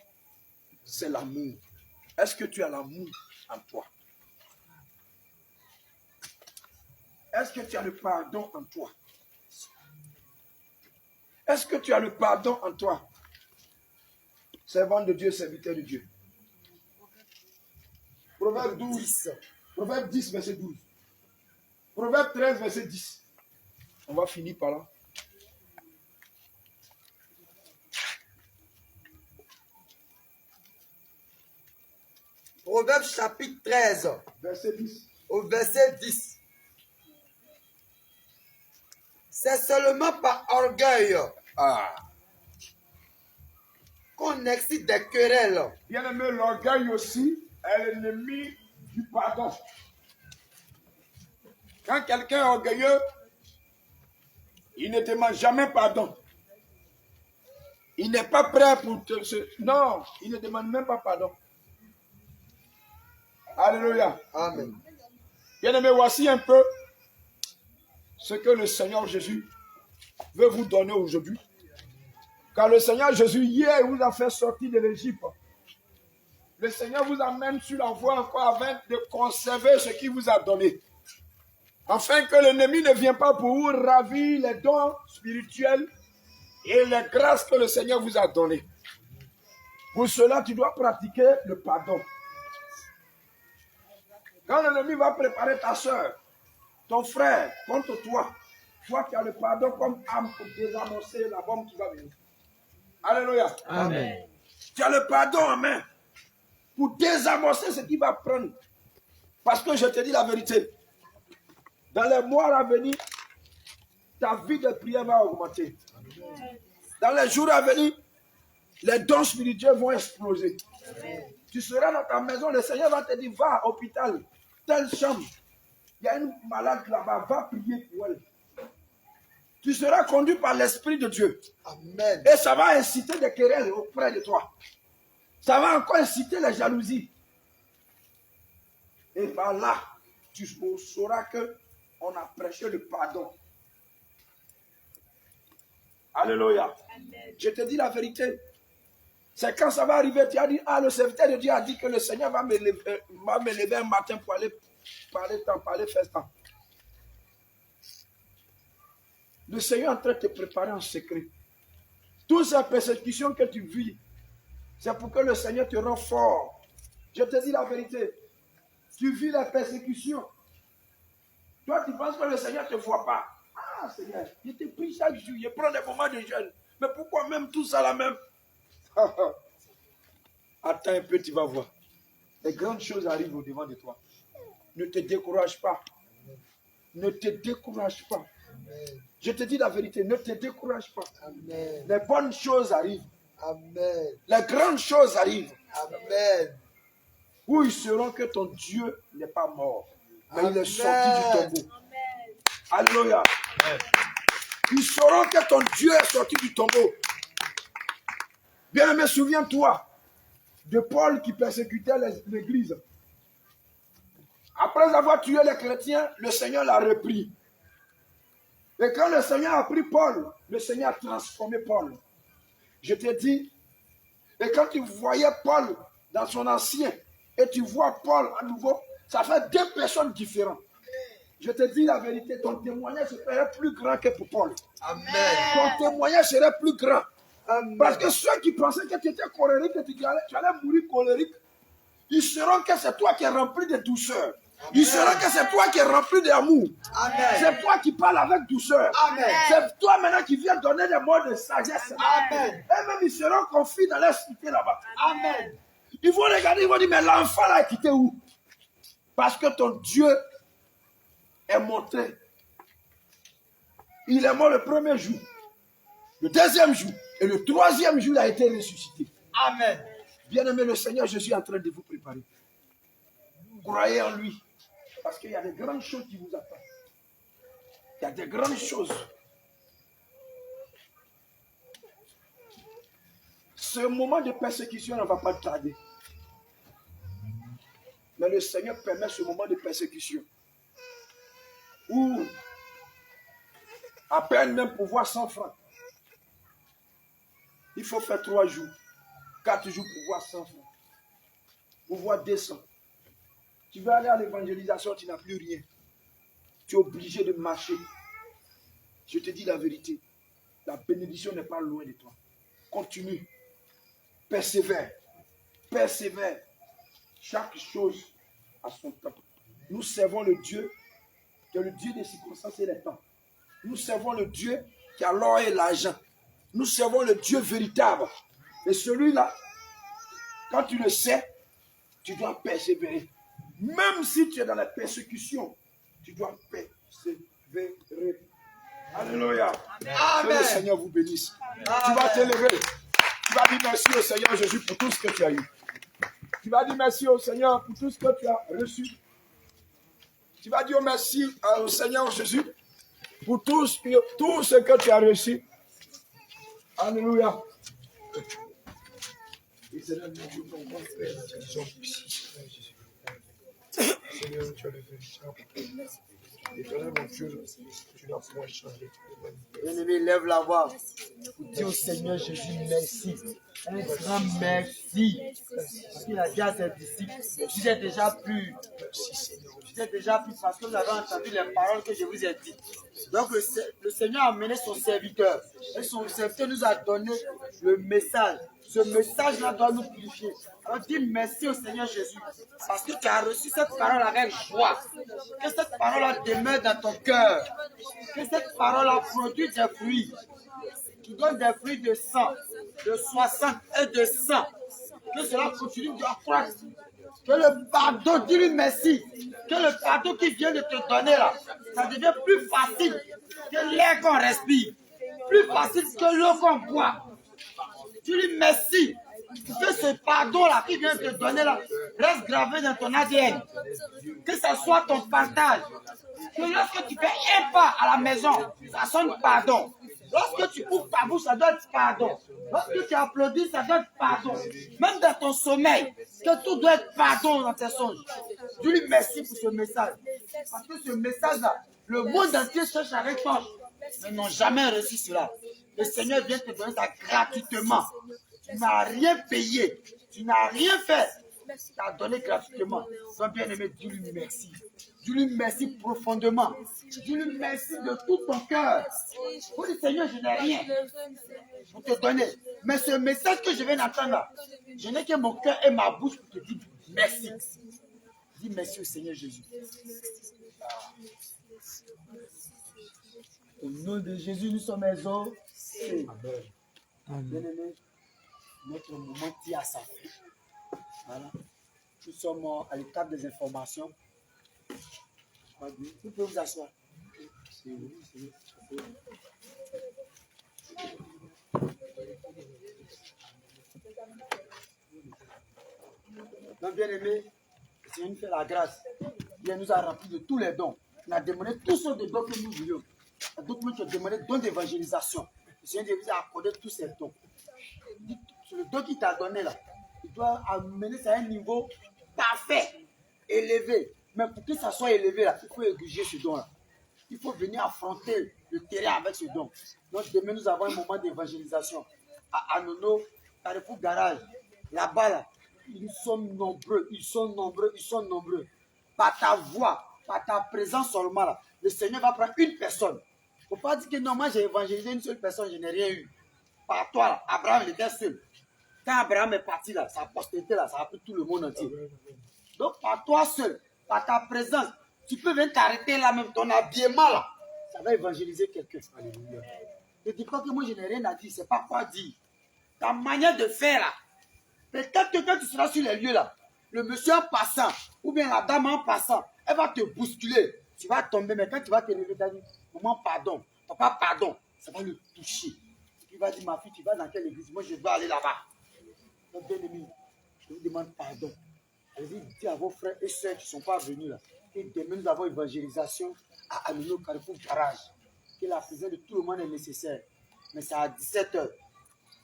c'est l'amour. Est-ce que tu as l'amour en toi? Est-ce que tu as le pardon en toi? Est-ce que tu as le pardon en toi? Servant de Dieu, serviteur de Dieu. Proverbe 12. Proverbe 10, verset 12. Proverbe 13, verset 10. On va finir par là. Proverbe chapitre 13, Verset 10. au verset 10. C'est seulement par orgueil qu'on excite des querelles. Bien aimé, l'orgueil aussi est l'ennemi du pardon. Quand quelqu'un est orgueilleux, il ne demande jamais pardon. Il n'est pas prêt pour te... Non, il ne demande même pas pardon. Alléluia. Amen. Bien aimé, voici un peu ce que le Seigneur Jésus veut vous donner aujourd'hui. Car le Seigneur Jésus, hier, vous a fait sortir de l'Égypte. Le Seigneur vous amène sur la voie encore afin de conserver ce qu'il vous a donné. Afin que l'ennemi ne vienne pas pour vous ravir les dons spirituels et les grâces que le Seigneur vous a données. Pour cela, tu dois pratiquer le pardon. Quand l'ennemi va préparer ta soeur, ton frère contre toi, toi qui as le pardon comme âme pour désamorcer la bombe qui va venir. Alléluia. Amen. Tu as le pardon en main pour désamorcer ce qui va prendre. Parce que je te dis la vérité. Dans les mois à venir, ta vie de prière va augmenter. Dans les jours à venir, les dons spirituels vont exploser. Tu seras dans ta maison, le Seigneur va te dire, va à l'hôpital, telle chambre. Il y a une malade là-bas, va prier pour elle. Tu seras conduit par l'Esprit de Dieu. Amen. Et ça va inciter des querelles auprès de toi. Ça va encore inciter les jalousies. Et par là, tu sauras qu'on a prêché le pardon. Alléluia. Amen. Je te dis la vérité. C'est quand ça va arriver, tu as dit, ah, le serviteur de Dieu a dit que le Seigneur va me lever un matin pour aller parler faire temps. Le Seigneur est en train de te préparer en secret. Toutes ces persécutions que tu vis, c'est pour que le Seigneur te rende fort. Je te dis la vérité. Tu vis la persécution. Toi, tu penses que le Seigneur ne te voit pas. Ah, Seigneur, je te prie chaque jour, je prends des moments de jeûne. Mais pourquoi même tout ça là même? Attends un peu, tu vas voir. Les grandes choses arrivent au-devant de toi. Ne te décourage pas. Ne te décourage pas. Amen. Je te dis la vérité, ne te décourage pas. Amen. Les bonnes choses arrivent. Amen. Les grandes choses arrivent. Amen. Où ils sauront que ton Dieu n'est pas mort, mais il est Amen. sorti du tombeau. Alléluia. Ils sauront que ton Dieu est sorti du tombeau. Bien-aimé, souviens-toi de Paul qui persécutait l'Église. Après avoir tué les chrétiens, le Seigneur l'a repris. Et quand le Seigneur a pris Paul, le Seigneur a transformé Paul. Je te dis, et quand tu voyais Paul dans son ancien, et tu vois Paul à nouveau, ça fait deux personnes différentes. Je te dis la vérité, ton témoignage serait plus grand que pour Paul. Amen. Ton témoignage serait plus grand. Amen. Parce que ceux qui pensaient que tu étais colérique, que tu allais mourir colérique, ils sauront que c'est toi qui es rempli de douceur. Ils sauront que c'est toi qui es rempli d'amour. C'est toi qui parles avec douceur. C'est toi maintenant qui viens donner des mots de sagesse. Amen. Et même ils seront confiés dans leur cité là-bas. Amen. Ils vont regarder, ils vont dire, mais l'enfant là est quitté où? Parce que ton Dieu est monté. Il est mort le premier jour, le deuxième jour et le troisième jour il a été ressuscité. Amen. Bien-aimé, le Seigneur Jésus est en train de vous préparer. Croyez en lui. Parce qu'il y a des grandes choses qui vous attendent. Il y a des grandes choses. Ce moment de persécution ne va pas tarder. Mais le Seigneur permet ce moment de persécution. Où, à peine même pour voir 100 francs, il faut faire 3 jours, 4 jours pour voir 100 francs. Pour voir 200. Tu veux aller à l'évangélisation, tu n'as plus rien. Tu es obligé de marcher. Je te dis la vérité. La bénédiction n'est pas loin de toi. Continue. Persévère. Persévère. Chaque chose a son temps. Nous servons le Dieu qui est le Dieu des circonstances et des temps. Nous servons le Dieu qui a l'or et l'argent. Nous servons le Dieu véritable. Et celui-là, quand tu le sais, tu dois persévérer. Même si tu es dans la persécution, tu dois persévérer. Alléluia. Que le Seigneur vous bénisse. Amen. Tu vas t'élever. Tu vas dire merci au Seigneur Jésus pour tout ce que tu as eu. Tu vas dire merci au Seigneur pour tout ce que tu as reçu. Tu vas dire merci au Seigneur Jésus pour tout ce que tu as reçu. Alléluia. Seigneur, tu as le véritable. Éternel mon Dieu, tu n'as point changé. Bien-aimé, lève la voix. Dis au Seigneur Jésus merci. Un grand merci. Parce qu'il a dit à ses disciples, vous êtes déjà plus. Vous êtes déjà plus parce que vous avez entendu les paroles que je vous ai dites. Donc le Seigneur a amené son serviteur. Et son serviteur nous a donné le message. Ce message-là doit nous purifier. Alors dis merci au Seigneur Jésus. Parce que tu as reçu cette parole avec joie. Que cette parole-là demeure dans ton cœur. Que cette parole-là produit des fruits. Qui donne des fruits de 100, de 60 et de 100. Que cela continue de croître. Que le pardon, dis-lui merci. Que le pardon qu'il vient de te donner là, ça devient plus facile que l'air qu'on respire. Plus facile que l'eau qu'on boit. Dis-lui merci. Que ce pardon-là qu'il vient de te donner là, reste gravé dans ton ADN. Que ce soit ton partage. Que lorsque tu fais un pas à la maison, ça sonne pardon. Lorsque tu ouvres ta bouche, ça doit être pardon. Lorsque tu applaudis, ça doit être pardon. Même dans ton sommeil, que tout doit être pardon dans tes songes. Dis-lui merci pour ce message. Parce que ce message-là, le monde entier cherche à répondre. Mais n'ont jamais reçu cela. Le Seigneur vient te donner ça gratuitement. Tu n'as rien payé. Tu n'as rien fait. Tu as donné gratuitement. Donc bien aimé, dis-lui merci. Dis-lui merci profondément. Dis-lui merci de tout ton cœur. Pour dire Seigneur, je n'ai rien pour te donner. Mais ce message que je viens d'entendre là, je n'ai que mon cœur et ma bouche pour te dire merci. Dis merci au Seigneur Jésus. Au nom de Jésus, nous sommes exaucés. Bien-aimé, notre moment tire à sa fin. Voilà. Nous sommes à l'étape des informations. Vous pouvez vous asseoir. Donc, bien aimé, le Seigneur nous fait la grâce. Il nous a rempli de tous les dons. Il a demandé tous sortes de dons que nous voulions. Il y a d'autres qui ont demandé dons d'évangélisation. Le Seigneur vous a accordé tous ces dons. le don qu'il t'a donné là, il doit amener ça à un niveau parfait, élevé. Mais pour que ça soit élevé là, il faut exiger ce don là. Il faut venir affronter le terrain avec ce don. Donc demain, nous avons un moment d'évangélisation à Anono, Carrefour Garage. Là-bas, là, ils sont nombreux, ils sont nombreux, ils sont nombreux. Par ta voix, par ta présence seulement, là, le Seigneur va prendre une personne. Il ne faut pas dire que non, moi j'ai évangélisé une seule personne, je n'ai rien eu. Par toi, là, Abraham il était seul. Quand Abraham est parti, là, sa postérité, là, ça a pris tout le monde entier. Donc par toi seul, par ta présence, tu peux venir t'arrêter là même, ton habillement là, ça va évangéliser quelqu'un. Ne dis pas que moi je n'ai rien à dire, c'est pas quoi dire. Ta manière de faire là, peut-être que quand tu seras sur les lieux là, le monsieur en passant, ou bien la dame en passant, elle va te bousculer. Tu vas tomber, mais quand tu vas te lever, tu vas dire, maman pardon, papa pardon, ça va le toucher. Il va dire, ma fille, tu vas dans quelle église? Moi je dois aller là-bas. Donc bien aimé, je vous demande pardon. Allez-y, dites à vos frères et sœurs qui ne sont pas venus là, que demain nous avons évangélisation à Anono Carrefour Garage. Que la présence de tout le monde est nécessaire. Mais c'est à 17h.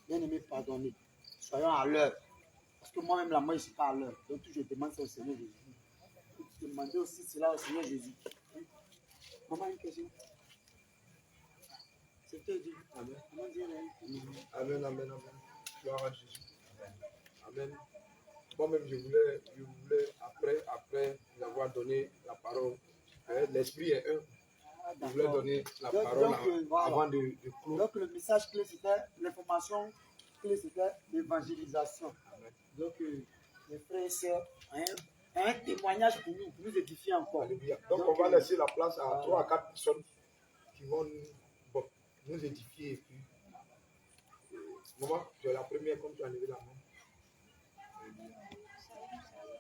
Bien aimé, pardonnez. Soyons à l'heure. Parce que moi-même, là, moi, je ne suis pas à l'heure. Donc, je demande ça au Seigneur Jésus. Vous demandez aussi cela au Seigneur Jésus. Maman, une question. C'était dit. Amen. Amen, amen, amen. Gloire à Jésus. Amen. Moi-même, je voulais après nous avoir donné la parole, l'esprit est un. Je voulais donner la parole avant de clore. Donc, le message clé, c'était l'information clé, c'était l'évangélisation. Donc, les frères et sœurs, un témoignage pour nous édifier encore. Donc, on va laisser la place à 3 à 4 personnes qui vont nous édifier. Et puis, maman, tu es la première, comme tu as levé la main.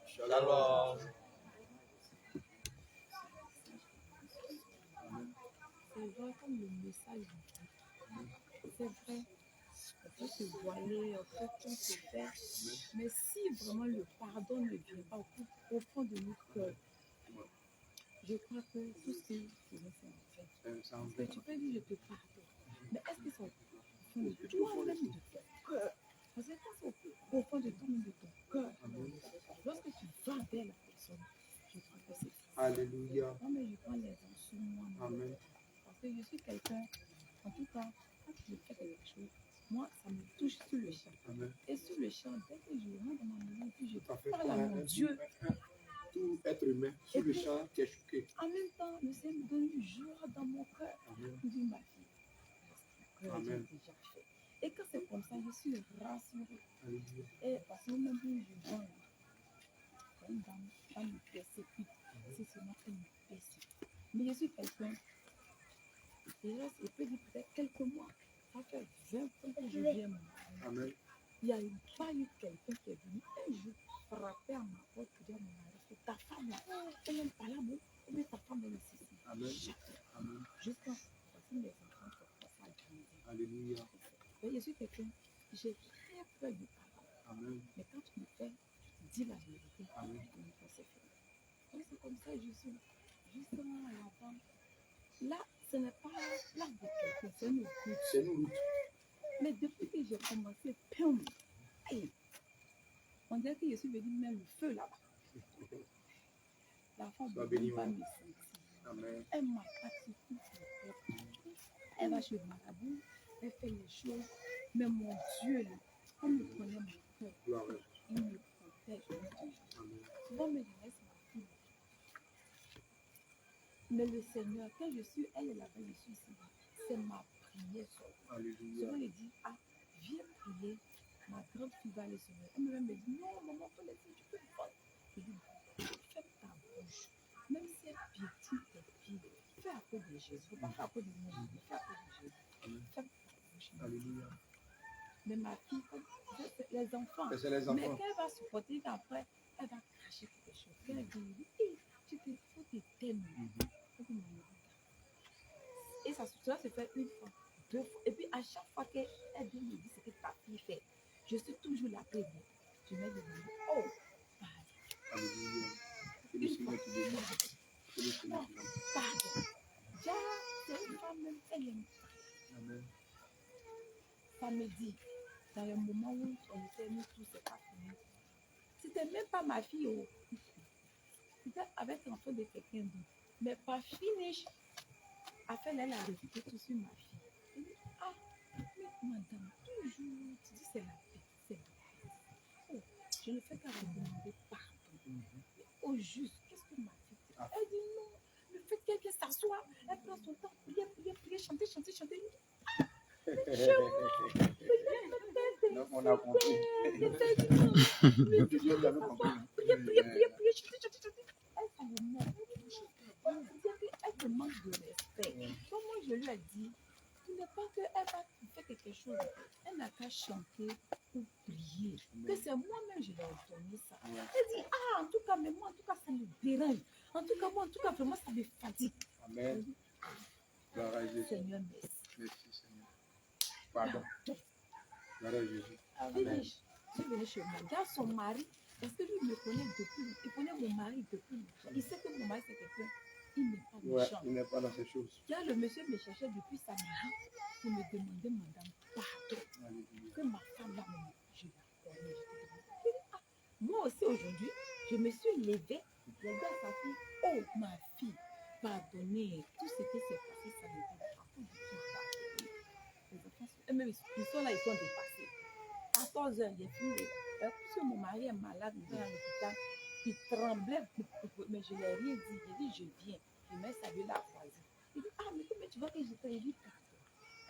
Shalom. C'est vrai comme le message. C'est vrai. On peut se voiler, on peut tout se faire. Mais si vraiment le pardon ne vient pas au fond de notre cœur, je crois que tout ce qui faisait, c'est en fait. Parce que tu peux dire je te pardonne. Mais est-ce que c'est au fond de toi-même de ton cœur? Parce que quand c'est au fond de toi-même de ton cœur, lorsque tu vas vers la personne, je crois que c'est ça. Alléluia. Non, mais je prends l'exemple sur moi. Amen. Parce que je suis quelqu'un, en tout cas, quand je fais quelque chose, moi, ça me touche sur le champ. Amen. Et sur le champ, dès que je rentre dans ma maison, puis je Ça fait parle à mon Dieu. Tout être humain, sur le champ, tu es choqué. En même temps, le Seigneur me donne une joie dans mon cœur. Amen. Il me dit, ma fille, reste tranquille, Amen. j'ai déjà fait. Et quand c'est comme ça, je suis rassurée. Alléluia. Et parce que même si je vois, une dame, elle me persécute. C'est seulement qu'elle me persécute. Mais je suis quelqu'un, déjà, je peux dire peut-être quelques mois, ça fait 20 ans que je viens mon mari. Amen. Il n'y a pas eu quelqu'un qui est venu un jour frapper à ma porte pour dire à mon mari que ta femme là, elle n'aime pas l'amour, ou bien ta femme elle est ici. Amen. Amen. Jusqu'à passer mes enfants pour passer à la maison. Alléluia. Mais je suis quelqu'un, j'ai très peur du pardon. Amen. Mais quand tu me fais, dis la vérité. Amen. C'est fait. Donc c'est comme ça que je suis justement à la femme. Là, ce n'est pas là de quelqu'un, c'est une route. C'est nous route. Mais depuis que j'ai commencé, pum, aïe, on dirait que je suis venue mettre le feu là-bas. La femme ne veut pas me sentir. Amen. Elle m'a pratiqué tout son peuple. Elle va chez le marabout, elle fait les choses. Mais mon Dieu, là, on me connaît mon cœur. Gloire à Jésus. Il me protège. Amen. Souvent, mais je laisse ma fille. Mais le Seigneur, quand je suis, elle est là-bas, je suis ici. C'est ma prière sur elle. Alléluia. Souvent, elle dit, ah, viens prier. Ma grande fille va aller sur elle. Elle me dit, non, maman, faut laisser, tu peux le faire. Je dis, fais ta bouche. Même si elle piétine tes pieds, fais à cause de Jésus. Il ne faut pas faire à cause de moi, mais fais à cause de Jésus. Amen. Fais ta bouche. Alléluia. Mais ma fille, c'est les enfants. C'est les Mais enfants. quand elle va supporter qu'après, elle va cracher quelque chose. Quand elle dit, hey, tu te faut te t'aimer. Et ça se fait une fois, 2 fois. Et puis à chaque fois qu'elle vient me dire ce que ta fille fait, je suis toujours la prévenue. Je mets des mots. Oh, pardon. Alléluia. Que le Seigneur te bénisse. Que le Seigneur te bénisse. Pardon. Déjà, c'est une femme même, elle aime. Amen. Ça me dit, dans le moment où on était mis tous, c'est pas fini. C'était même pas ma fille. Oh. C'était avec l'enfant de quelqu'un d'autre. Mais par finish, après elle a refusé tout sur ma fille. Elle dit, ah, mais madame, toujours, tu dis c'est la paix, c'est la paix. Oh, je ne fais qu'à vous demander pardon. Mais au juste, qu'est-ce que ma fille fait? Elle dit non, le fait qu'elle s'assoie, elle prend son temps, prier, chanter. Donc, on a compris. Prier, chanter. Elle te manque de respect. Comme moi, je lui ai dit, tu n'es pas qu'elle va faire quelque chose. Elle n'a qu'à chanter ou prier. Que c'est moi-même, je lui ai donné ça. Elle dit, ah, en tout cas, mais moi, en tout cas, ça me dérange. En tout cas, moi, en tout cas, vraiment, ça me fatigue. Amen. Gloire à Jésus. Seigneur, merci. Merci, Seigneur. Pardon. Gloire à Jésus. Je suis venue chez moi. Regarde son mari, parce que lui, il me connaît depuis. Il connaît mon mari depuis. Il sait que mon mari, c'est quelqu'un. Il n'est pas méchant. Il n'est pas dans ces choses. Regarde, le monsieur me cherchait depuis sa maison pour me demander, madame, pardon. Que ma femme là, je la connais. Moi aussi, aujourd'hui, je me suis levée. J'ai dit à sa fille, oh, ma fille, pardonnez. Tout ce qui s'est passé, ça ne va pas. Les enfants, même ils sont là, ils sont dépassés. 14 heures, j'ai fini. Puisque mon mari est malade, il est à l'hôpital, il tremblait beaucoup, mais je ne lui ai rien dit. J'ai dit, je viens. Je mets sa vie là à choisir. Il dit, ah, mais tu vois que je t'ai dit, pardon.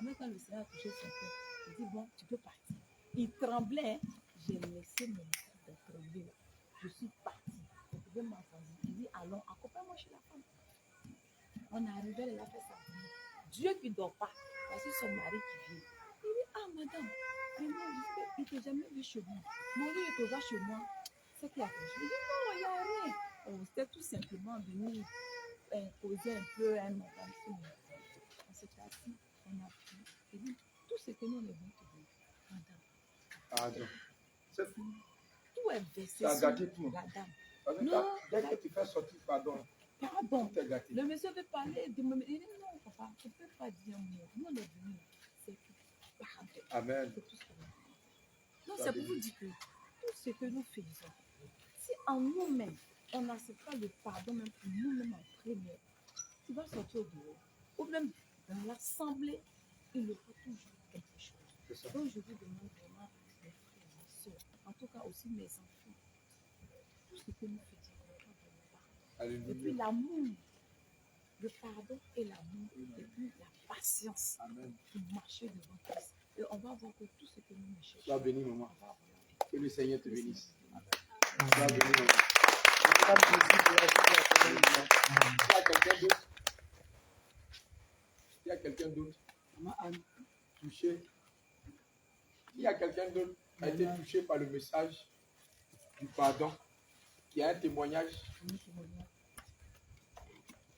Maintenant, le Seigneur a touché son cœur. Il dit, bon, tu peux partir. Il tremblait. Hein. J'ai laissé mon cœur de trembler. Je suis partie. Je pouvais m'entendre. Il dit, allons, accompagne-moi chez la femme. On est arrivé, elle a fait sa vie. Dieu qui ne dort pas. Parce que son mari qui vient. Il dit, ah, madame, mais moi, il ne t'a jamais vu chez moi. Mon Dieu, il te voit chez moi. C'est qui a fait? Je lui dis, non, il n'y a rien. On s'était tout simplement venu poser un peu un madame. On s'est assis, on a pris. Il dit, tout ce que nous, on est venu te dire, madame. Pardon. C'est tout. Tout est versé sur la dame. Non. Dès que tu fais sortir, pardon. Pardon. Le monsieur veut parler de me dire, non, papa, tu ne peux pas dire un mot. Nous, on est venus. C'est tout. Pardon. Amen. C'est tout ce que nous faisons. Donc, c'est pour vous dire que tout ce que nous faisons, si en nous-mêmes, on n'accepte pas le pardon, même pour nous-mêmes en première, tu vas sortir au dehors. Ou même dans l'assemblée, il y aura toujours quelque chose. Donc, je vous demande vraiment, mes frères et mes soeurs, en tout cas aussi mes enfants, tout ce que nous faisons, on ne pas. Et puis l'amour, le pardon et l'amour, et puis la patience pour marcher devant Christ. Et on va voir que tout ce que nous cherchons. Sois béni, maman. Que le Seigneur te bénisse. Sois béni, maman. Il y a quelqu'un d'autre. Maman Anne, touché. Il y a quelqu'un d'autre qui a été touché par le message du pardon, qui a un témoignage.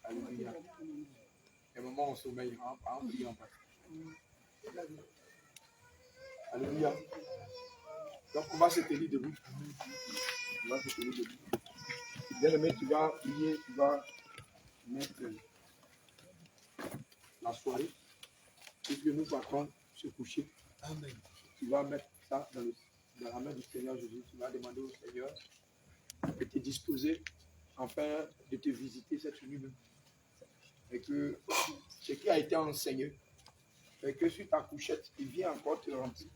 Alléluia. Les moments on sommeille, par exemple, il en passe. Alléluia. Donc on va se tenir debout. On va se tenir debout. Bien-aimé, tu vas prier, tu vas mettre la soirée. Puisque nous partons se coucher. Amen. Tu vas mettre ça dans la main du Seigneur Jésus. Tu vas demander au Seigneur de te disposer afin de te visiter cette nuit même. Et que ce qui a été enseigné, et que sur ta couchette, il vient encore te remplir,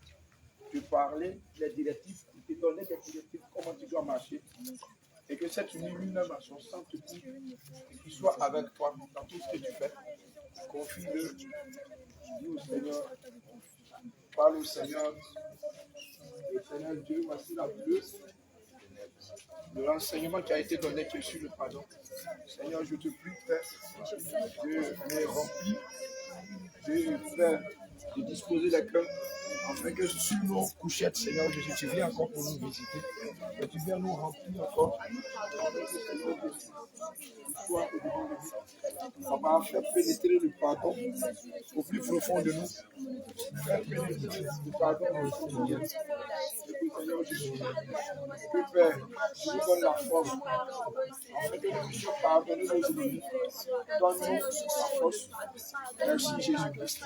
te parler des directives, te donner des directives, comment tu dois marcher. Et que cette nuit lui-même à son sang te dit qu'il soit avec toi dans tout ce que tu fais. Confie-le, dis au Seigneur, parle au Seigneur. Et Seigneur Dieu, voici la preuve de l'enseignement qui a été donné que sur le pardon. Seigneur, je te prie, Père, de me remplir, de disposer les cœurs, afin que sur nos couchettes, Seigneur Jésus, tu viens encore pour nous visiter, et tu viens nous remplir encore. Soit au devant de nous. On va faire pénétrer le pardon au plus profond de nous. Faire pénétrer le pardon au Seigneur. Seigneur Jésus, que Père, nous donne la force, afin que nous puissions pardonner nos ennemis. Donne-nous la force. Merci Jésus-Christ.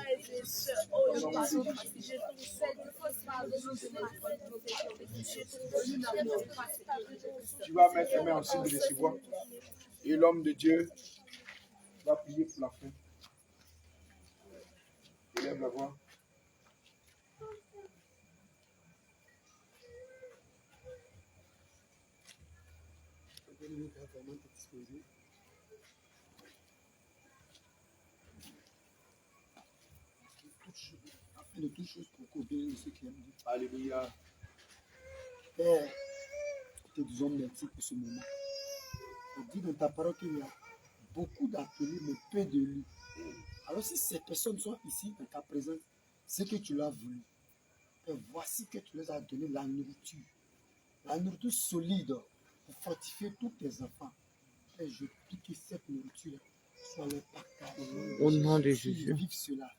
Tu vas mettre les mains en signe de recevoir. Et l'homme de Dieu va prier pour la fin. Élève la voix. De toutes choses pour couvrir ceux qui aiment Dieu. Alléluia. Père, te disons merci pour ce moment. On dit dans ta parole qu'il y a beaucoup d'appelés, mais peu de lits. Alors si ces personnes sont ici dans ta présence, c'est que tu l'as voulu. Père, voici que tu leur as donné la nourriture solide pour fortifier tous tes enfants. Père, je prie que cette nourriture soit leur partage. Au nom de Jésus. Qu'ils vivent cela.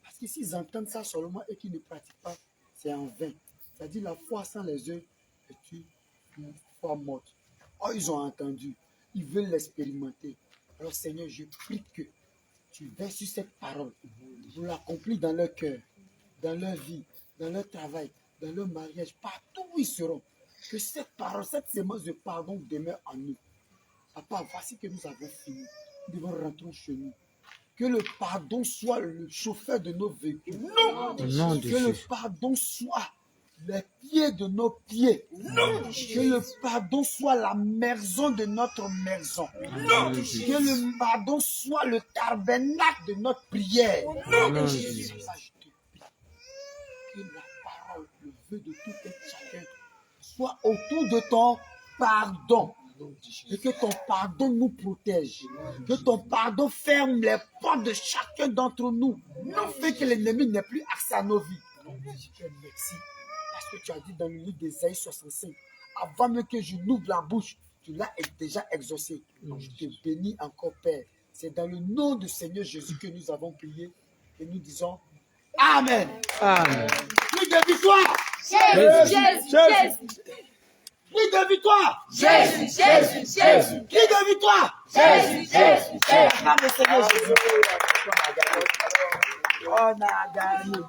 Parce que s'ils entendent ça seulement et qu'ils ne pratiquent pas, c'est en vain. C'est-à-dire la foi sans les œufs est une foi morte. Oh, ils ont entendu. Ils veulent l'expérimenter. Alors Seigneur, je prie que tu verses sur cette parole pour l'accomplir dans leur cœur, dans leur vie, dans leur travail, dans leur mariage, partout où ils seront. Que cette parole, cette sémence de pardon demeure en nous. Papa, voici que nous avons fini. Nous devons rentrer chez nous. Que le pardon soit le chauffeur de nos véhicules. Non. Que le pardon soit les pieds de nos pieds. Que le pardon soit la maison de notre maison. Que le pardon soit le tabernacle de notre prière. Que la parole, le vœu de tout et chacun soit autour de ton pardon. Et que ton pardon nous protège. Que ton pardon ferme les portes de chacun d'entre nous. Non fait que l'ennemi n'ait plus accès à nos vies. Merci. Parce que tu as dit dans le livre d'Ésaïe 65, avant même que je n'ouvre la bouche, tu l'as déjà exaucé. Je te bénis encore, Père. C'est dans le nom du Seigneur Jésus que nous avons prié. Et nous disons Amen. Amen. Plus de victoire. Jésus. Plus de victoire. Jésus. Plus de victoire. Jésus. Par le Seigneur Jésus. On a gagné.